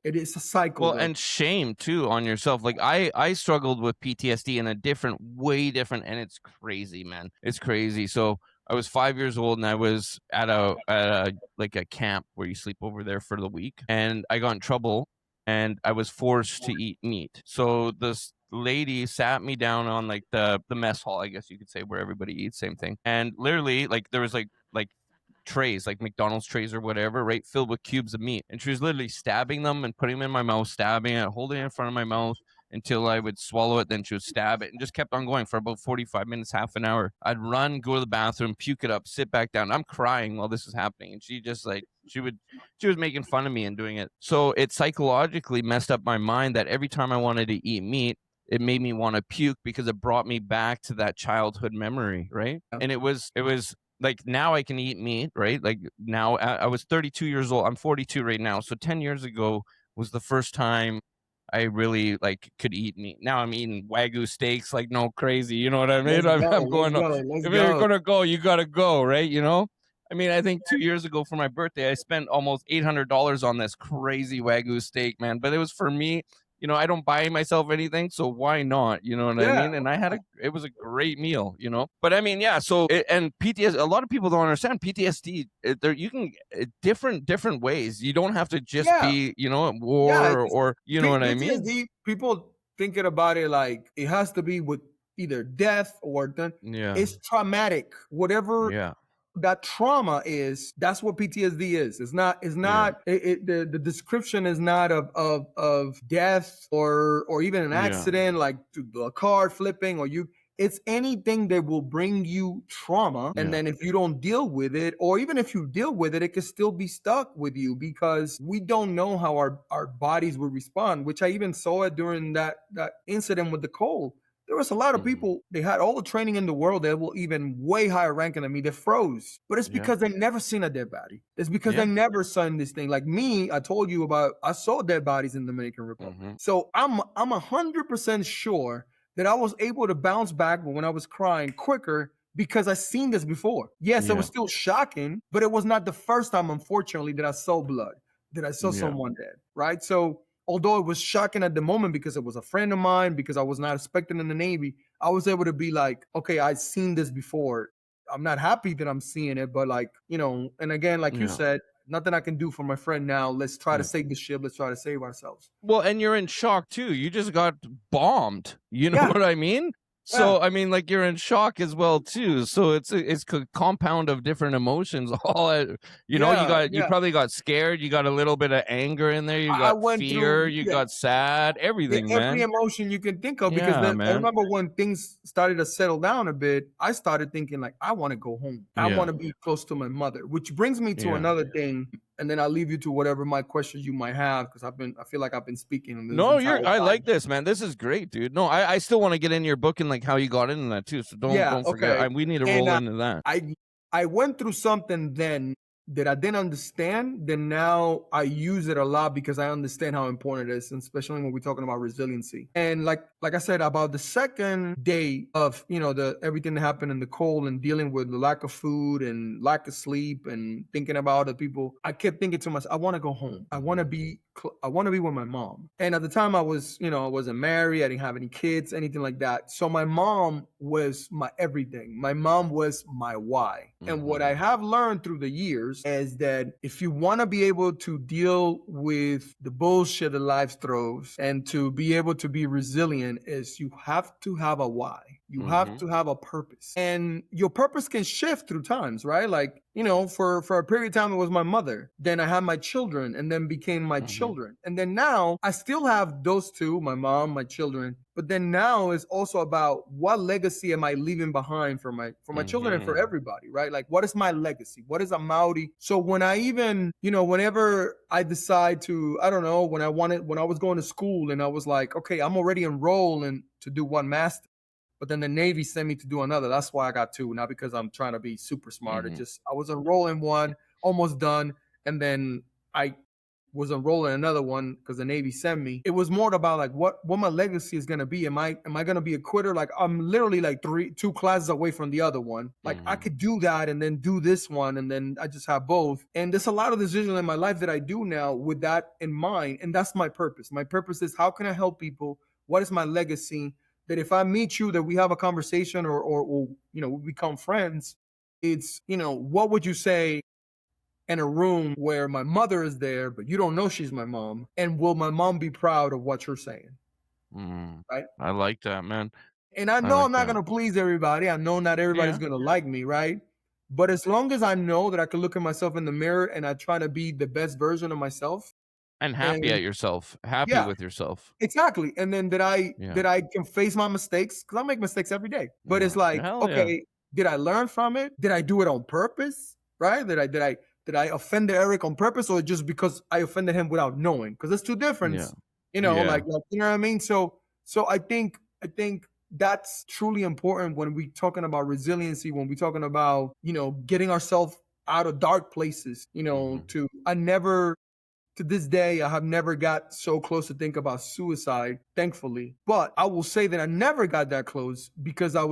it is a cycle. Well, and shame too on yourself. Like I struggled with PTSD in a way different, and it's crazy, man. It's crazy. So I was 5 years old and I was at a camp where you sleep over there for the week, and I got in trouble and I was forced to eat meat. So this lady sat me down on like the mess hall, I guess you could say, where everybody eats, same thing. And literally like there was like trays, like McDonald's trays or whatever, right, filled with cubes of meat. And she was literally stabbing them and putting them in my mouth, stabbing it, holding it in front of my mouth until I would swallow it. Then she would stab it and just kept on going for about 45 minutes, half an hour. I'd run, go to the bathroom, puke it up, sit back down. I'm crying while this is happening. And she just like, she was making fun of me and doing it. So it psychologically messed up my mind that every time I wanted to eat meat, it made me want to puke because it brought me back to that childhood memory, right? And it was like, now I can eat meat, right? Like, now I was 32 years old. I'm 42 right now. So 10 years ago was the first time I really like could eat meat. Now I'm eating Wagyu steaks like no crazy. You know what I mean? I'm going, if you're going to go, you got to go, right? You know? I mean, I think 2 years ago for my birthday, I spent almost $800 on this crazy Wagyu steak, man. But it was for me. You know, I don't buy myself anything, so why not? You know what I mean? And it was a great meal, you know? But I mean, yeah, so, and PTSD, a lot of people don't understand PTSD, you can, different ways. You don't have to just be, you know, at war or, you know what I mean? People thinking about it like it has to be with either death or it's traumatic. Whatever that trauma is, that's what PTSD is. It's not the description is not of death or even an accident like a car flipping or you. It's anything that will bring you trauma. And then if you don't deal with it, or even if you deal with it, it can still be stuck with you because we don't know how our bodies will respond, which I even saw it during that incident with the Cole. There was a lot of people, they had all the training in the world that were even way higher ranking than me. They froze. But it's because they never seen a dead body. It's because they never seen this thing. Like me, I told you about, I saw dead bodies in the Dominican Republic. So I'm 100% sure that I was able to bounce back when I was crying quicker because I seen this before. Yes, it was still shocking, but it was not the first time, unfortunately, that I saw blood, that I saw someone dead, right? So although it was shocking at the moment because it was a friend of mine, because I was not expecting in the Navy, I was able to be like, okay, I've seen this before. I'm not happy that I'm seeing it, but like, you know, and again, like you said, nothing I can do for my friend now. Let's try to save the ship. Let's try to save ourselves. Well, and you're in shock too. You just got bombed. You know what I mean? So I mean, like you're in shock as well too. So it's a compound of different emotions. All you know, you probably got scared. You got a little bit of anger in there. You got fear. You got sad. Everything, every man. emotion you can think of. Because I remember when things started to settle down a bit, I started thinking like, I want to go home. I want to be close to my mother. Which brings me to another thing. And then I'll leave you to whatever my questions you might have because I feel like I've been speaking. On this I like this, man. This is great, dude. No, I still want to get in your book and like how you got into that too. So don't forget. We need to roll into that. I went through something then that I didn't understand. Then now I use it a lot because I understand how important it is, and especially when we're talking about resiliency. And like I said, about the second day of everything that happened in the Cole and dealing with the lack of food and lack of sleep and thinking about other people, I kept thinking to myself, I want to go home. I want to be with my mom. And at the time I wasn't married. I didn't have any kids, anything like that. So my mom was my everything. My mom was my why. And what I have learned through the years is that if you want to be able to deal with the bullshit that life throws and to be able to be resilient is you have to have a why. You have to have a purpose. And your purpose can shift through times, right? Like, for a period of time, it was my mother. Then I had my children and then became my children. And then now I still have those two, my mom, my children. But then now it's also about what legacy am I leaving behind for my children and for everybody, right? Like, what is my legacy? What is Amaury? So when I even, whenever I decide to, I don't know, when I was going to school and I was like, okay, I'm already enrolled to do one master. But then the Navy sent me to do another. That's why I got two, not because I'm trying to be super smart. I was enrolled in one, almost done, and then I was enrolled in another one because the Navy sent me. It was more about like what my legacy is gonna be. Am I gonna be a quitter? Like I'm literally like 2 classes away from the other one. Like I could do that and then do this one, and then I just have both. And there's a lot of decisions in my life that I do now with that in mind, and that's my purpose. My purpose is how can I help people? What is my legacy? That if I meet you, that we have a conversation or we become friends, it's, what would you say in a room where my mother is there, but you don't know she's my mom? And will my mom be proud of what you're saying? Right? I like that, man. And I know I'm not going to please everybody. I know not everybody's going to like me, right? But as long as I know that I can look at myself in the mirror and I try to be the best version of myself, and happy at yourself, happy with yourself. Exactly. And then that I can face my mistakes because I make mistakes every day. But it's like, did I learn from it? Did I do it on purpose? Right? Did I offend Erick on purpose or just because I offended him without knowing? Because there's two differences. Like you know what I mean? So I think that's truly important when we're talking about resiliency, when we're talking about, getting ourselves out of dark places, to this day, I have never got so close to think about suicide, thankfully. But I will say that I never got that close because I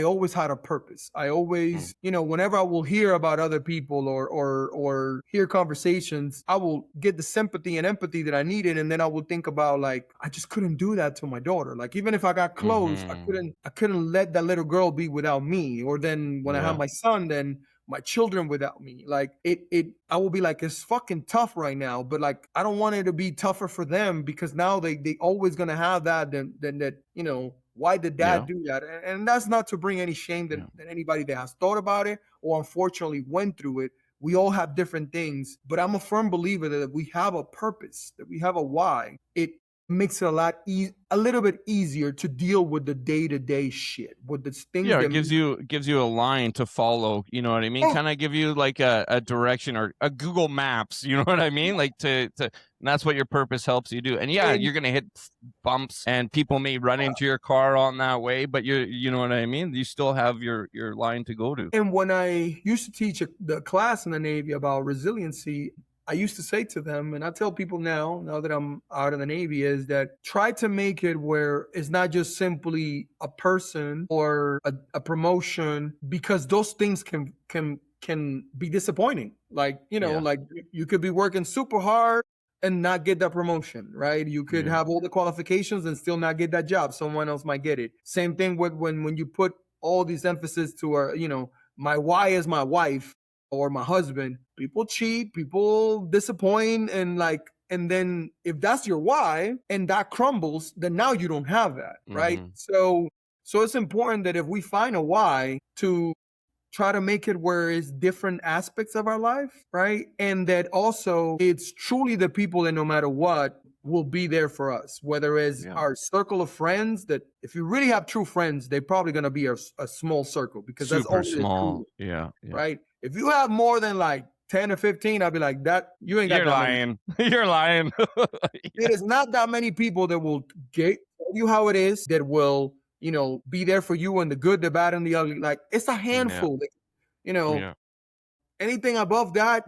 always had a purpose. I always, whenever I will hear about other people or hear conversations, I will get the sympathy and empathy that I needed. And then I will think about like, I just couldn't do that to my daughter. Like, even if I got close, I couldn't let that little girl be without me. Or then when I have my son, then my children without me. Like I will be like, it's fucking tough right now, but like, I don't want it to be tougher for them because now they always going to have that, then that, you know, why did dad do that? And that's not to bring any shame that anybody that has thought about it or unfortunately went through it. We all have different things, but I'm a firm believer that if we have a purpose, that we have a why, it makes it a little bit easier to deal with the day-to-day shit, with the things. Yeah, it gives you a line to follow. You know what I mean? Kind of give you like a direction or a Google Maps. You know what I mean? Like to. And that's what your purpose helps you do. And you're gonna hit bumps, and people may run into your car on that way, but you know what I mean? You still have your line to go to. And when I used to teach the class in the Navy about resiliency, I used to say to them, and I tell people now that I'm out of the Navy, is that try to make it where it's not just simply a person or a promotion, because those things can be disappointing. Like, you know, like you could be working super hard and not get that promotion, right? You could have all the qualifications and still not get that job. Someone else might get it. Same thing with when you put all these emphasis to you know, my why is my wife or my husband. People cheat, people disappoint, and then if that's your why and that crumbles, then now you don't have that, right? So it's important that if we find a why, to try to make it where it's different aspects of our life, right? And that also it's truly the people that no matter what will be there for us, whether it's our circle of friends, that if you really have true friends, they're probably going to be a small circle, because that's super only small. Right? If you have more than like 10 or 15, I'll be like, that you ain't got. You're lying. You're lying. It is not that many people that will tell you how it is, that will, you know, be there for you in the good, the bad, and the ugly. Like, it's a handful. Like, you know, anything above that,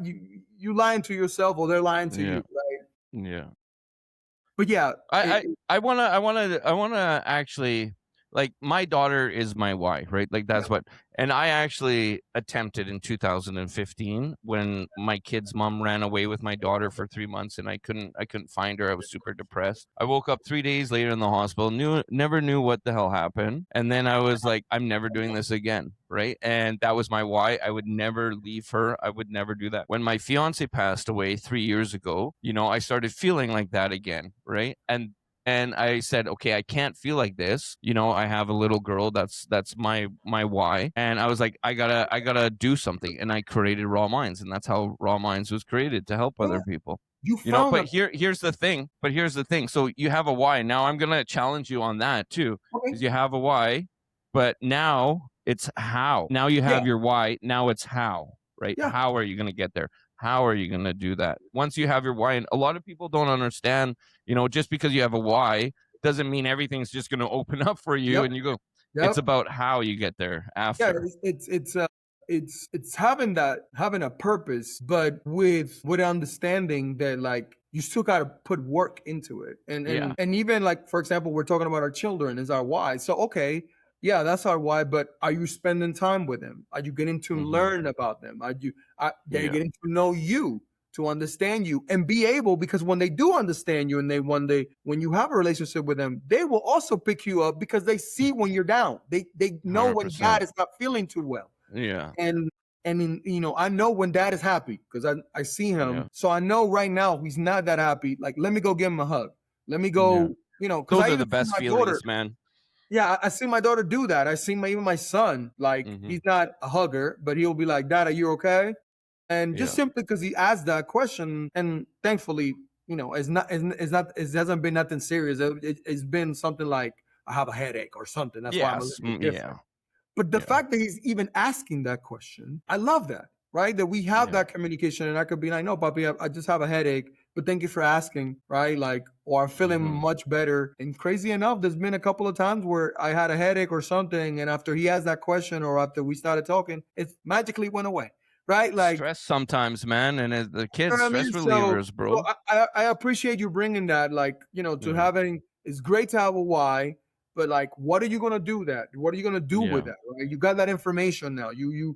you lying to yourself, or they're lying to you, right? Yeah. But yeah, I wanna actually, like, my daughter is my why, right? Like, that's what. And I actually attempted in 2015 when my kid's mom ran away with my daughter for 3 months, and I couldn't find her. I was super depressed. I woke up 3 days later in the hospital, never knew what the hell happened. And then I was like, I'm never doing this again, right? And that was my why. I would never leave her. I would never do that. When my fiance passed away 3 years ago, you know, I started feeling like that again, right? And I said, okay, I can't feel like this. You know, I have a little girl. That's my why. And I was like, I gotta do something. And I created Raw Minds, and that's how Raw Minds was created, to help other people. You know, but here's the thing. So you have a why. Now I'm gonna challenge you on that too, because you have a why, but now it's how. Now you have your why. Now it's how, right? How are you gonna get there? How are you going to do that? Once you have your why, and a lot of people don't understand, you know, just because you have a why doesn't mean everything's just going to open up for you and you go, it's about how you get there after. Yeah, it's having a purpose, but with understanding that, like, you still got to put work into it. And even, like, for example, we're talking about our children is our why. So, okay, yeah, that's our why, but are you spending time with them? Are you getting to learn about them? Are they getting to know you, to understand you, and be able, because when they do understand you, and when you have a relationship with them, they will also pick you up, because they see when you're down. They know 100%. When dad is not feeling too well. Yeah. And you know, I know when dad is happy, because I see him. Yeah. So I know right now he's not that happy. Like, let me go give him a hug. Let me go, you know, because those are the best feelings, man. Yeah, I see my daughter do that. I see even my son, like, he's not a hugger, but he'll be like, Dad, are you okay? And just simply because he asked that question, and thankfully, you know, it hasn't been nothing serious. It's been something like, I have a headache or something. That's why I'm a little bit different. But the fact that he's even asking that question, I love that, right? That we have that communication, and I could be like, no, Papi, I just have a headache, but thank you for asking, right? Like, or I'm feeling much better. And crazy enough, there's been a couple of times where I had a headache or something, and after he asked that question, or after we started talking, it magically went away, right? Like, stress sometimes, man, and as the kids, stress relievers, bro. So I appreciate you bringing that, like, you know, to having, it's great to have a why, but, like, what are you going to do that? What are you going to do with that? Right? You got that information now. You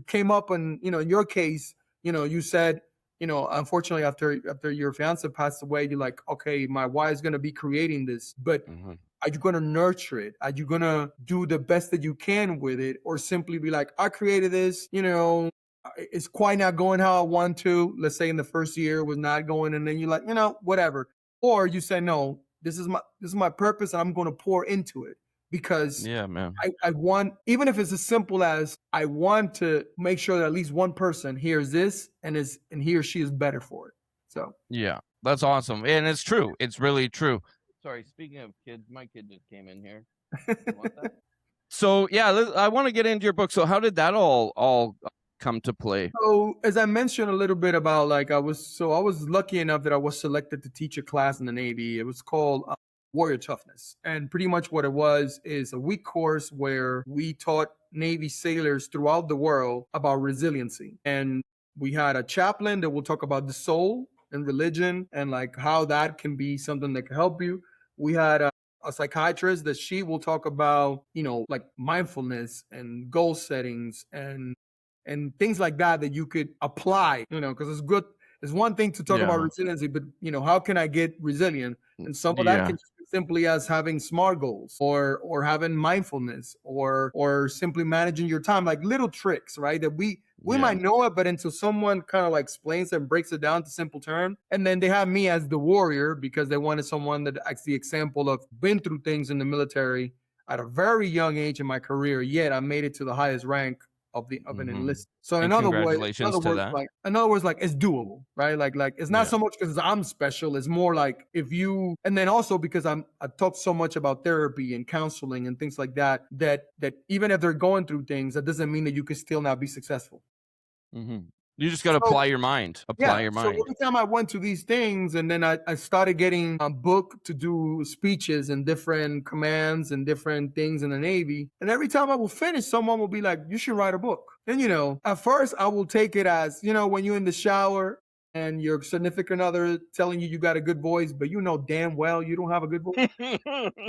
came up, and, you know, in your case, you know, you said, you know, unfortunately, after your fiance passed away, you're like, okay, my why is going to be creating this, but are you going to nurture it? Are you going to do the best that you can with it? Or simply be like, I created this, you know, it's quite not going how I want to. Let's say in the first year was not going, and then you're like, whatever. Or you say, no, this is my purpose, and I'm going to pour into it because Yeah, man. I want, even if it's as simple as I want to make sure that at least one person hears this and he or she is better for it. So yeah, that's awesome, and it's true. It's really true. Sorry, speaking of kids, my kid just came in here. You want that? So yeah, I want to get into your book. So how did that all come to play? So as I mentioned a little bit about, like, I was lucky enough that I was selected to teach a class in the Navy. It was called Warrior Toughness, and pretty much what it was is a week course where we taught Navy sailors throughout the world about resiliency. And we had a chaplain that will talk about the soul and religion and like how that can be something that can help you. We had a psychiatrist that she will talk about, like mindfulness and goal settings and things like that you could apply, because it's good. It's one thing to talk about resiliency, but how can I get resilient? And some of that can just be simply as having SMART goals or having mindfulness or simply managing your time, like little tricks, right? That we might know it, but until someone kind of like explains it and breaks it down to simple terms. And then they have me as the warrior because they wanted someone that actually example of been through things in the military at a very young age in my career, yet I made it to the highest rank of an enlisted. So in other words, like it's doable, right? Like it's not so much because I'm special. It's more like and then also because I talk so much about therapy and counseling and things like that even if they're going through things, that doesn't mean that you can still not be successful. Mm-hmm. You just got to apply your mind. Apply your mind. So every time I went to these things, and then I started getting a book to do speeches and different commands and different things in the Navy. And every time I will finish, someone will be like, you should write a book. And, at first I will take it as, when you're in the shower and your significant other telling you got a good voice, but damn well you don't have a good voice.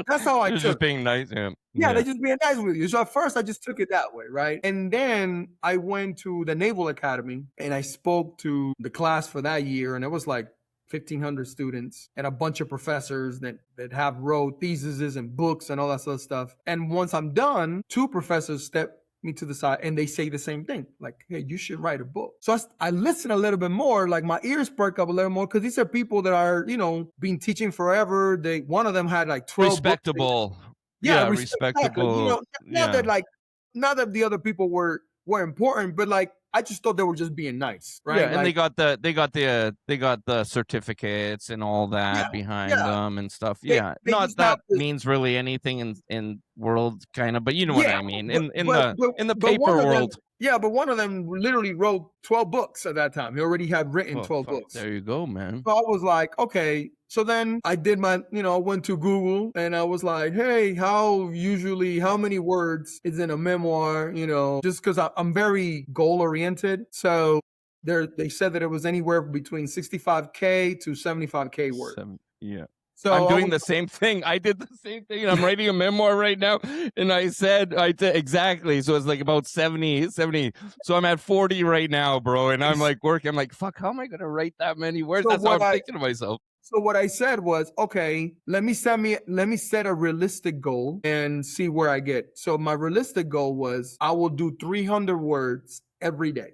That's how I took it. Just being nice. Yeah, they're just being nice with you. So at first I just took it that way, right? And then I went to the Naval Academy and I spoke to the class for that year, and it was like 1,500 students and a bunch of professors that have wrote theses and books and all that sort of stuff. And once I'm done, two professors step me to the side and they say the same thing, like, hey, you should write a book. So I listen a little bit more, like my ears perk up a little more, because these are people that are, been teaching forever. One of them had like 12 respectable books. Yeah, respectable. Not that the other people were important, but like I just thought they were just being nice, right? Yeah, and like, they got the certificates and all that behind them and stuff. Not that means really anything in world kind of, but you know what I mean. In the paper world. But one of them literally wrote 12 books at that time. He already had written 12 books. There you go, man. So I was like, okay. So then I did I went to Google and I was like, hey, how many words is in a memoir? Just because I'm very goal oriented. So they said that it was anywhere between 65K to 75K words. So I'm doing the same thing. I did the same thing. I'm writing a memoir right now. And I said, exactly. So it's like about 70. So I'm at 40 right now, bro. And I'm like working. I'm like, fuck, how am I going to write that many words? That's how I'm thinking to myself. So what I said was, okay, let me set a realistic goal and see where I get. So my realistic goal was I will do 300 words every day.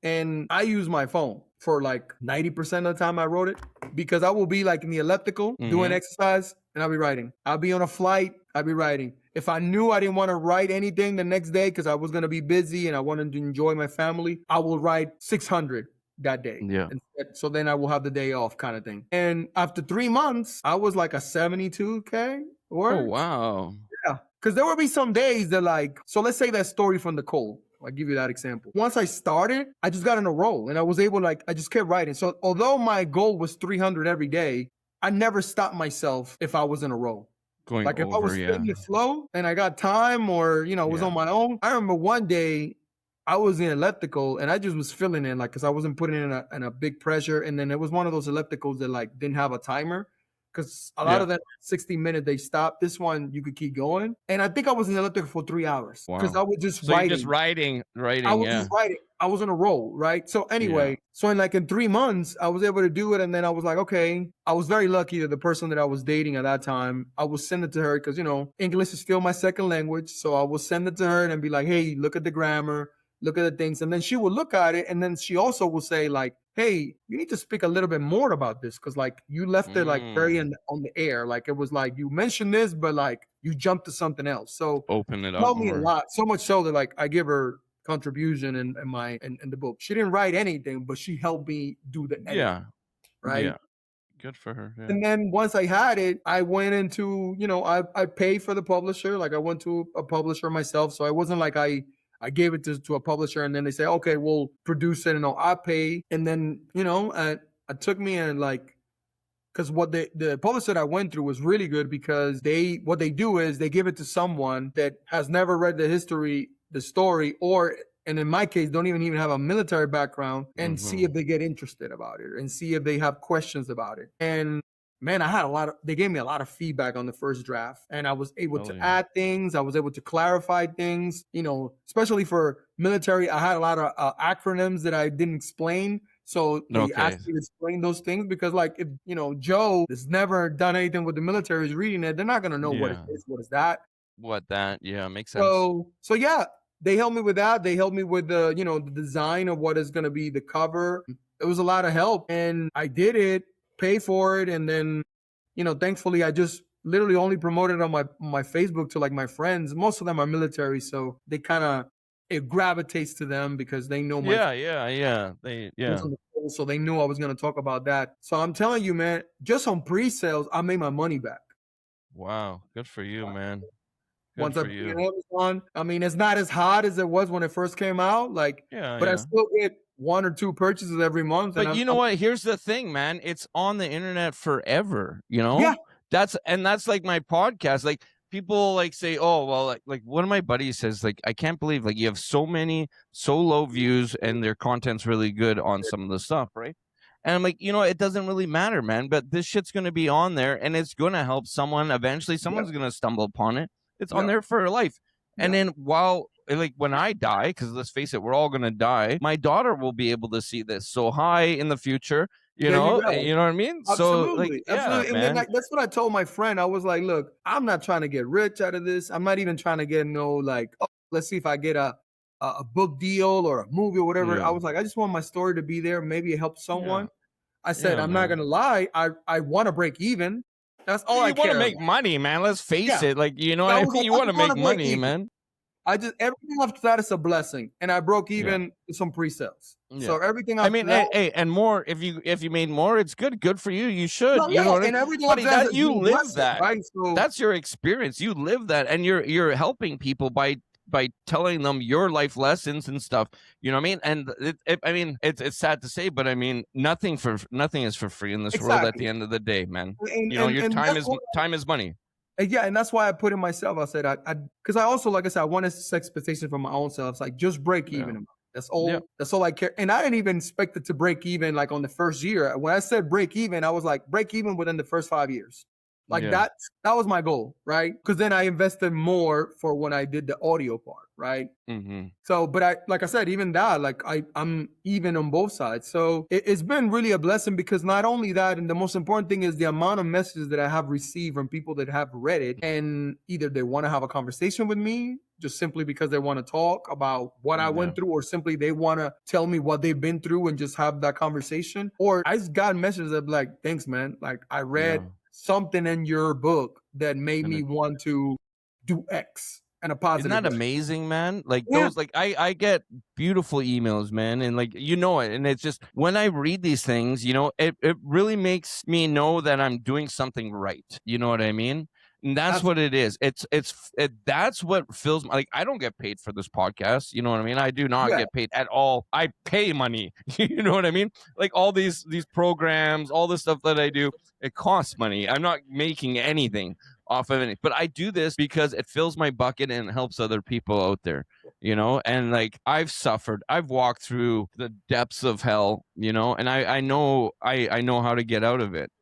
And I use my phone for like 90% of the time I wrote it, because I will be like in the elliptical doing exercise and I'll be writing. I'll be on a flight, I'll be writing. If I knew I didn't want to write anything the next day because I was going to be busy and I wanted to enjoy my family, I will write 600 that day. Yeah. So then I will have the day off kind of thing. And after 3 months, I was like a 72K words. Oh, wow. Yeah. Because there will be some days that so let's say that story from the Cole. I'll give you that example. Once I started, I just got in a roll and I was able I just kept writing. So although my goal was 300 every day, I never stopped myself if I was in a roll. If I was in the flow and I got time or, was on my own. I remember one day I was in elliptical and I just was feeling it because I wasn't putting in a big pressure. And then it was one of those ellipticals that didn't have a timer. Because a lot of them 60 minutes they stopped. This one you could keep going, and I think I was in the elliptical for 3 hours because I was just writing. Just writing. I was just writing. I was on a roll, right? So anyway, so in 3 months I was able to do it, and then I was like, okay. I was very lucky that the person that I was dating at that time, I would send it to her because English is still my second language, so I would send it to her and be like, hey, look at the grammar. look at the things, and then she will look at it, and then she also will say like, hey, you need to speak a little bit more about this, because like you left it like very on the air, like it was like you mentioned this, but like you jumped to something else. So Open it up helped me a more. lot, so much so that like I give her contribution in the book. She didn't write anything, but she helped me do the editing, Yeah. right? Yeah. Good for her. Yeah. And then once I had it, I went into, I paid for the publisher. Like I went to a publisher myself. So I wasn't like I gave it to a publisher and then they say, okay, we'll produce it. And I pay. And then, it took me and like, because what the publisher that I went through was really good, because what they do is they give it to someone that has never read the story, and in my case, don't even have a military background, and see if they get interested about it and see if they have questions about it. And man, they gave me a lot of feedback on the first draft, and I was able to add things. I was able to clarify things, especially for military. I had a lot of acronyms that I didn't explain. So they asked me to explain those things, because like, if, Joe has never done anything with the military is reading it, they're not going to know what it is. What is that? Yeah, makes sense. So yeah, they helped me with that. They helped me with the, the design of what is going to be the cover. It was a lot of help, and I did it, pay for it. And then, thankfully I just literally only promoted on my Facebook to like my friends. Most of them are military. So they it gravitates to them because they know my so they knew I was going to talk about that. So I'm telling you, man, just on pre-sales, I made my money back. Wow. Good for you, man. Once I put it on Amazon, I mean, it's not as hot as it was when it first came out. Like, but I still get 1 or 2 purchases every month. But you know what? Here's the thing, man. It's on the internet forever, Yeah. That's like my podcast. Like, people like say, oh, well, like one of my buddies says, like, I can't believe like you have so low views and their content's really good on some of the stuff, right? And I'm like, it doesn't really matter, man, but this shit's going to be on there and it's going to help someone. Eventually someone's going to stumble upon it. It's on there for life. And then when I die, because let's face it, we're all going to die, my daughter will be able to see this. So high in the future, you know what I mean? Absolutely. So absolutely. man. And then, that's what I told my friend. I was like, look, I'm not trying to get rich out of this. I'm not even trying to get let's see if I get a book deal or a movie or whatever. Yeah. I was like, I just want my story to be there. Maybe it helps someone. I said, I'm man. not going to lie. I want to break even. That's all I care. You want to make money, man. Let's face it. Like, you want to make money, man. Everything after that is a blessing, and I broke even with some pre-sales. So everything. And more. If you made more, it's good. Good for you. You should. No, you know what and everything Buddy, that you live blessing, that. Right? So that's your experience. You live that, and you're helping people by telling them your life lessons and stuff. You know what I mean? And it's sad to say, but I mean, nothing is for free in this world at the end of the day, man. Your time is money. Yeah, and that's why I put it myself. I said, because I also, like I said, I wanted to set expectations for my own self. It's like, just break even. That's all. Yeah. That's all I care. And I didn't even expect it to break even like on the first year. When I said break even, I was like, break even within the first 5 years. Like that was my goal, right? Because then I invested more for when I did the audio part, right? Mm-hmm. So, but like I said, even that, like I'm even on both sides. So it's been really a blessing, because not only that, and the most important thing is the amount of messages that I have received from people that have read it, and either they want to have a conversation with me just simply because they want to talk about what I went through, or simply they want to tell me what they've been through and just have that conversation. Or I just got messages that like, thanks, man. Like I read something in your book that made me want to do X in a positive Isn't that way. Amazing, man? Like those, like I get beautiful emails, man, and like it, and it's just when I read these things, it really makes me know that I'm doing something right. You know what I mean? And that's what it is. That's what fills my, like, I don't get paid for this podcast. You know what I mean? I do not get paid at all. I pay money. You know what I mean? Like all these programs, all the stuff that I do, it costs money. I'm not making anything off of it, but I do this because it fills my bucket and it helps other people out there, and like I've suffered, I've walked through the depths of hell, and I know how to get out of it.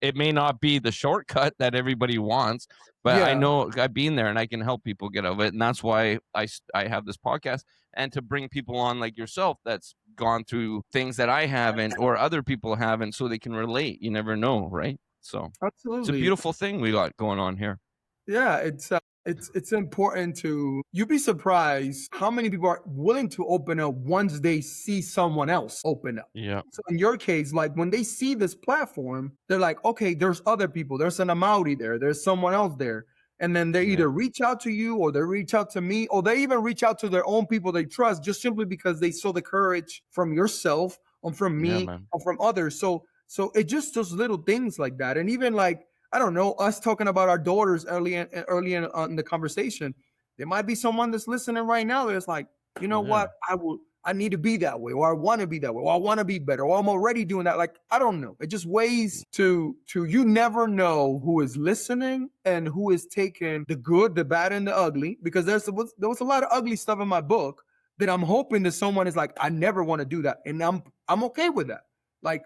It may not be the shortcut that everybody wants, but I know I've been there and I can help people get out of it. And that's why I have this podcast, and to bring people on like yourself that's gone through things that I haven't or other people haven't, so they can relate. You never know, right? So absolutely, it's a beautiful thing we got going on here. Yeah, it's important to, you'd be surprised how many people are willing to open up once they see someone else open up. Yeah. So in your case, like when they see this platform, they're like, okay, there's other people. There's an Amaury there. There's someone else there. And then they either reach out to you or they reach out to me, or they even reach out to their own people they trust, just simply because they saw the courage from yourself or from me or from others. So it's just those little things like that. And even like, I don't know, us talking about our daughters early in the conversation, there might be someone that's listening right now that's like, you know what, I need to be that way, or I want to be that way, or I want to be better, or I'm already doing that. Like, I don't know. It just ways to you never know who is listening and who is taking the good, the bad, and the ugly, because there was a lot of ugly stuff in my book that I'm hoping that someone is like, I never want to do that. And I'm okay with that. Like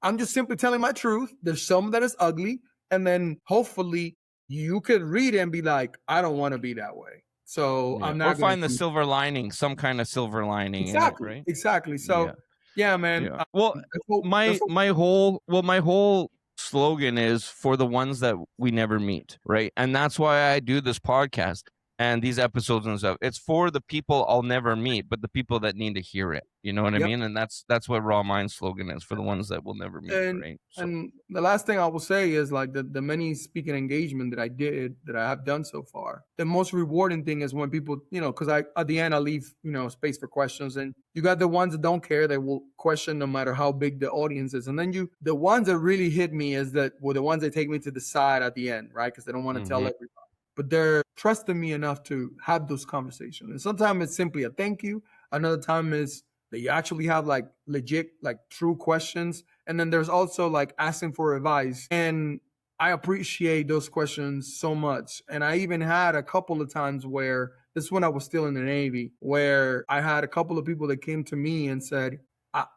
I'm just simply telling my truth. There's some that is ugly. And then hopefully you could read it and be like, I don't want to be that way. So I'm not. Or find the silver lining, some kind of silver lining. Exactly. In it, right? Exactly. So yeah, man. Yeah. Well, my whole slogan is for the ones that we never meet, right? And that's why I do this podcast and these episodes and stuff. It's for the people I'll never meet, but the people that need to hear it. You know what I mean? And that's what Raw Mind slogan is, for the ones that will never meet. Right? So. And the last thing I will say is like the many speaking engagement that I have done so far. The most rewarding thing is when people, because at the end I leave, space for questions, and you got the ones that don't care, they will question no matter how big the audience is. And then the ones that really hit me is the ones that take me to the side at the end, right? Because they don't want to tell everybody. But they're trusting me enough to have those conversations. And sometimes it's simply a thank you. Another time is that you actually have like legit, like true questions. And then there's also like asking for advice. And I appreciate those questions so much. And I even had a couple of times where, this is when I was still in the Navy, where I had a couple of people that came to me and said,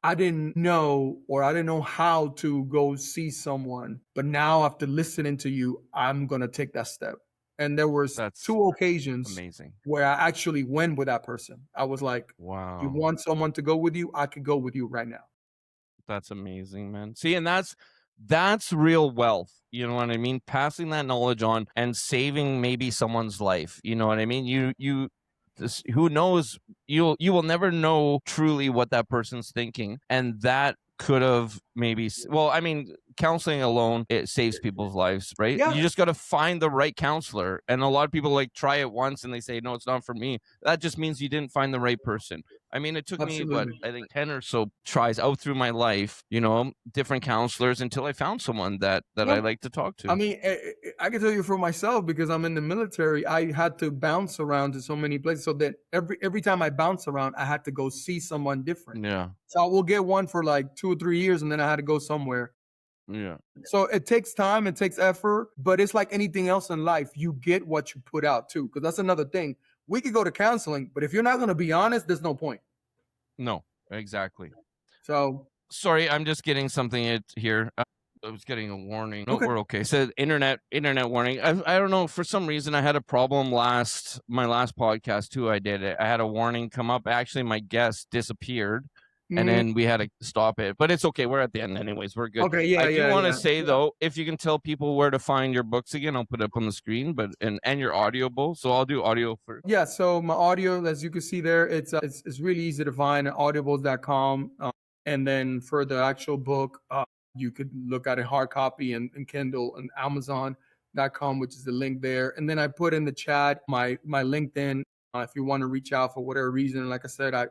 I didn't know, or I didn't know how to go see someone. But now after listening to you, I'm going to take that step. And there was two occasions where I actually went with that person. I was like, wow, you want someone to go with you? I could go with you right now. That's amazing, man. See, and that's real wealth. You know what I mean? Passing that knowledge on and saving maybe someone's life. You know what I mean? Who knows? You will never know truly what that person's thinking. And that could have counseling alone, it saves people's lives, right? You just got to find the right counselor. And a lot of people like try it once and they say, no, it's not for me. That just means you didn't find the right person. I mean, it took me, I think 10 or so tries out through my life, different counselors, until I found someone that I like to talk to. I mean, I can tell you for myself, because I'm in the military, I had to bounce around to so many places. So that every time I bounce around, I had to go see someone different. Yeah. So I will get one for like 2 or 3 years, and then I had to go somewhere. Yeah. So it takes time, it takes effort, but it's like anything else in life. You get what you put out too, because that's another thing. We could go to counseling, but if you're not going to be honest, there's no point. No, exactly. So sorry, I'm just getting something here. I was getting a warning. No, we're okay. So internet warning. I don't know. For some reason, I had a problem my last podcast too. I had a warning come up. Actually, my guest disappeared. And then we had to stop it, but it's okay. We're at the end anyways. We're good. Okay, yeah. I do want to say though, if you can tell people where to find your books again, I'll put it up on the screen. But and your audio both. So I'll do audio first. Yeah. So my audio, as you can see there, it's really easy to find at audibles.com. And then for the actual book, you could look at a hard copy and Kindle and Amazon.com, which is the link there. And then I put in the chat my LinkedIn. If you want to reach out for whatever reason, like I said, I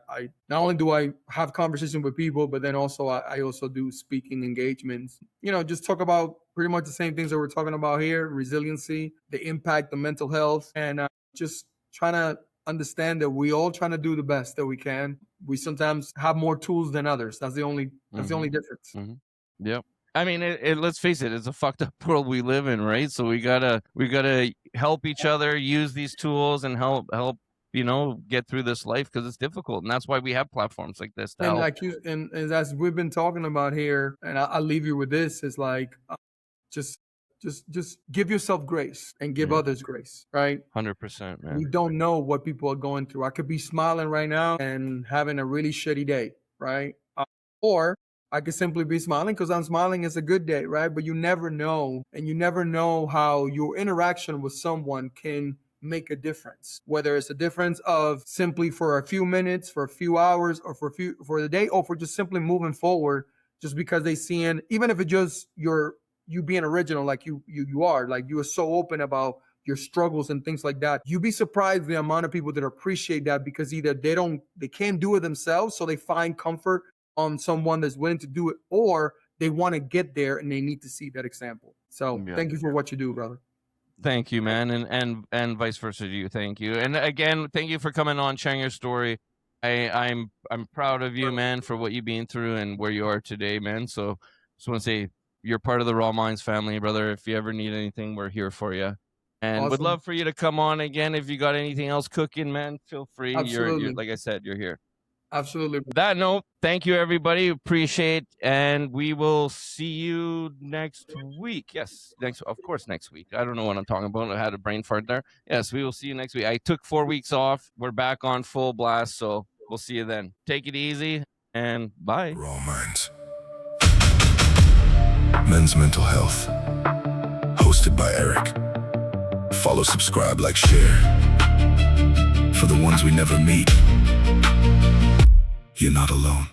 not only do I have conversation with people, but then also I also do speaking engagements. Just talk about pretty much the same things that we're talking about here: resiliency, the impact of mental health, and just trying to understand that we all trying to do the best that we can. We sometimes have more tools than others. That's the only difference. Mm-hmm. Yep. I mean, let's face it, it's a fucked up world we live in, right? So we gotta help each other, use these tools, and help get through this life, because it's difficult, and that's why we have platforms like this to help. And as we've been talking about here, and I'll leave you with this, is like just give yourself grace and give others grace, right? 100%, man. We don't know what people are going through. I could be smiling right now and having a really shitty day, right? Or I could simply be smiling because I'm smiling. It's a good day, right? But you never know. And you never know how your interaction with someone can make a difference, whether it's a difference of simply for a few minutes, for a few hours, or for the day, or for just simply moving forward, just because they seeing, even if it's just you being original, like you are, like you are so open about your struggles and things like that. You'd be surprised the amount of people that appreciate that, because either they can't do it themselves, so they find comfort on someone that's willing to do it, or they want to get there and they need to see that example. So Thank you for what you do, brother. Thank you, man, and vice versa to you. Thank you, and again, thank you for coming on, sharing your story. I'm proud of you, man, for what you've been through and where you are today, man. So just want to say you're part of the Raw Minds family, brother. If you ever need anything, we're here for you. And would love for you to come on again. If you got anything else cooking, man, feel free. You're like I said, you're here. Absolutely. That note, thank you, everybody. Appreciate, and we will see you next week. Yes, of course, next week. I don't know what I'm talking about. I had a brain fart there. Yes, we will see you next week. I took 4 weeks off. We're back on full blast, so we'll see you then. Take it easy, and bye. Raw Minds. Men's Mental Health. Hosted by Erick. Follow, subscribe, like, share. For the ones we never meet, you're not alone.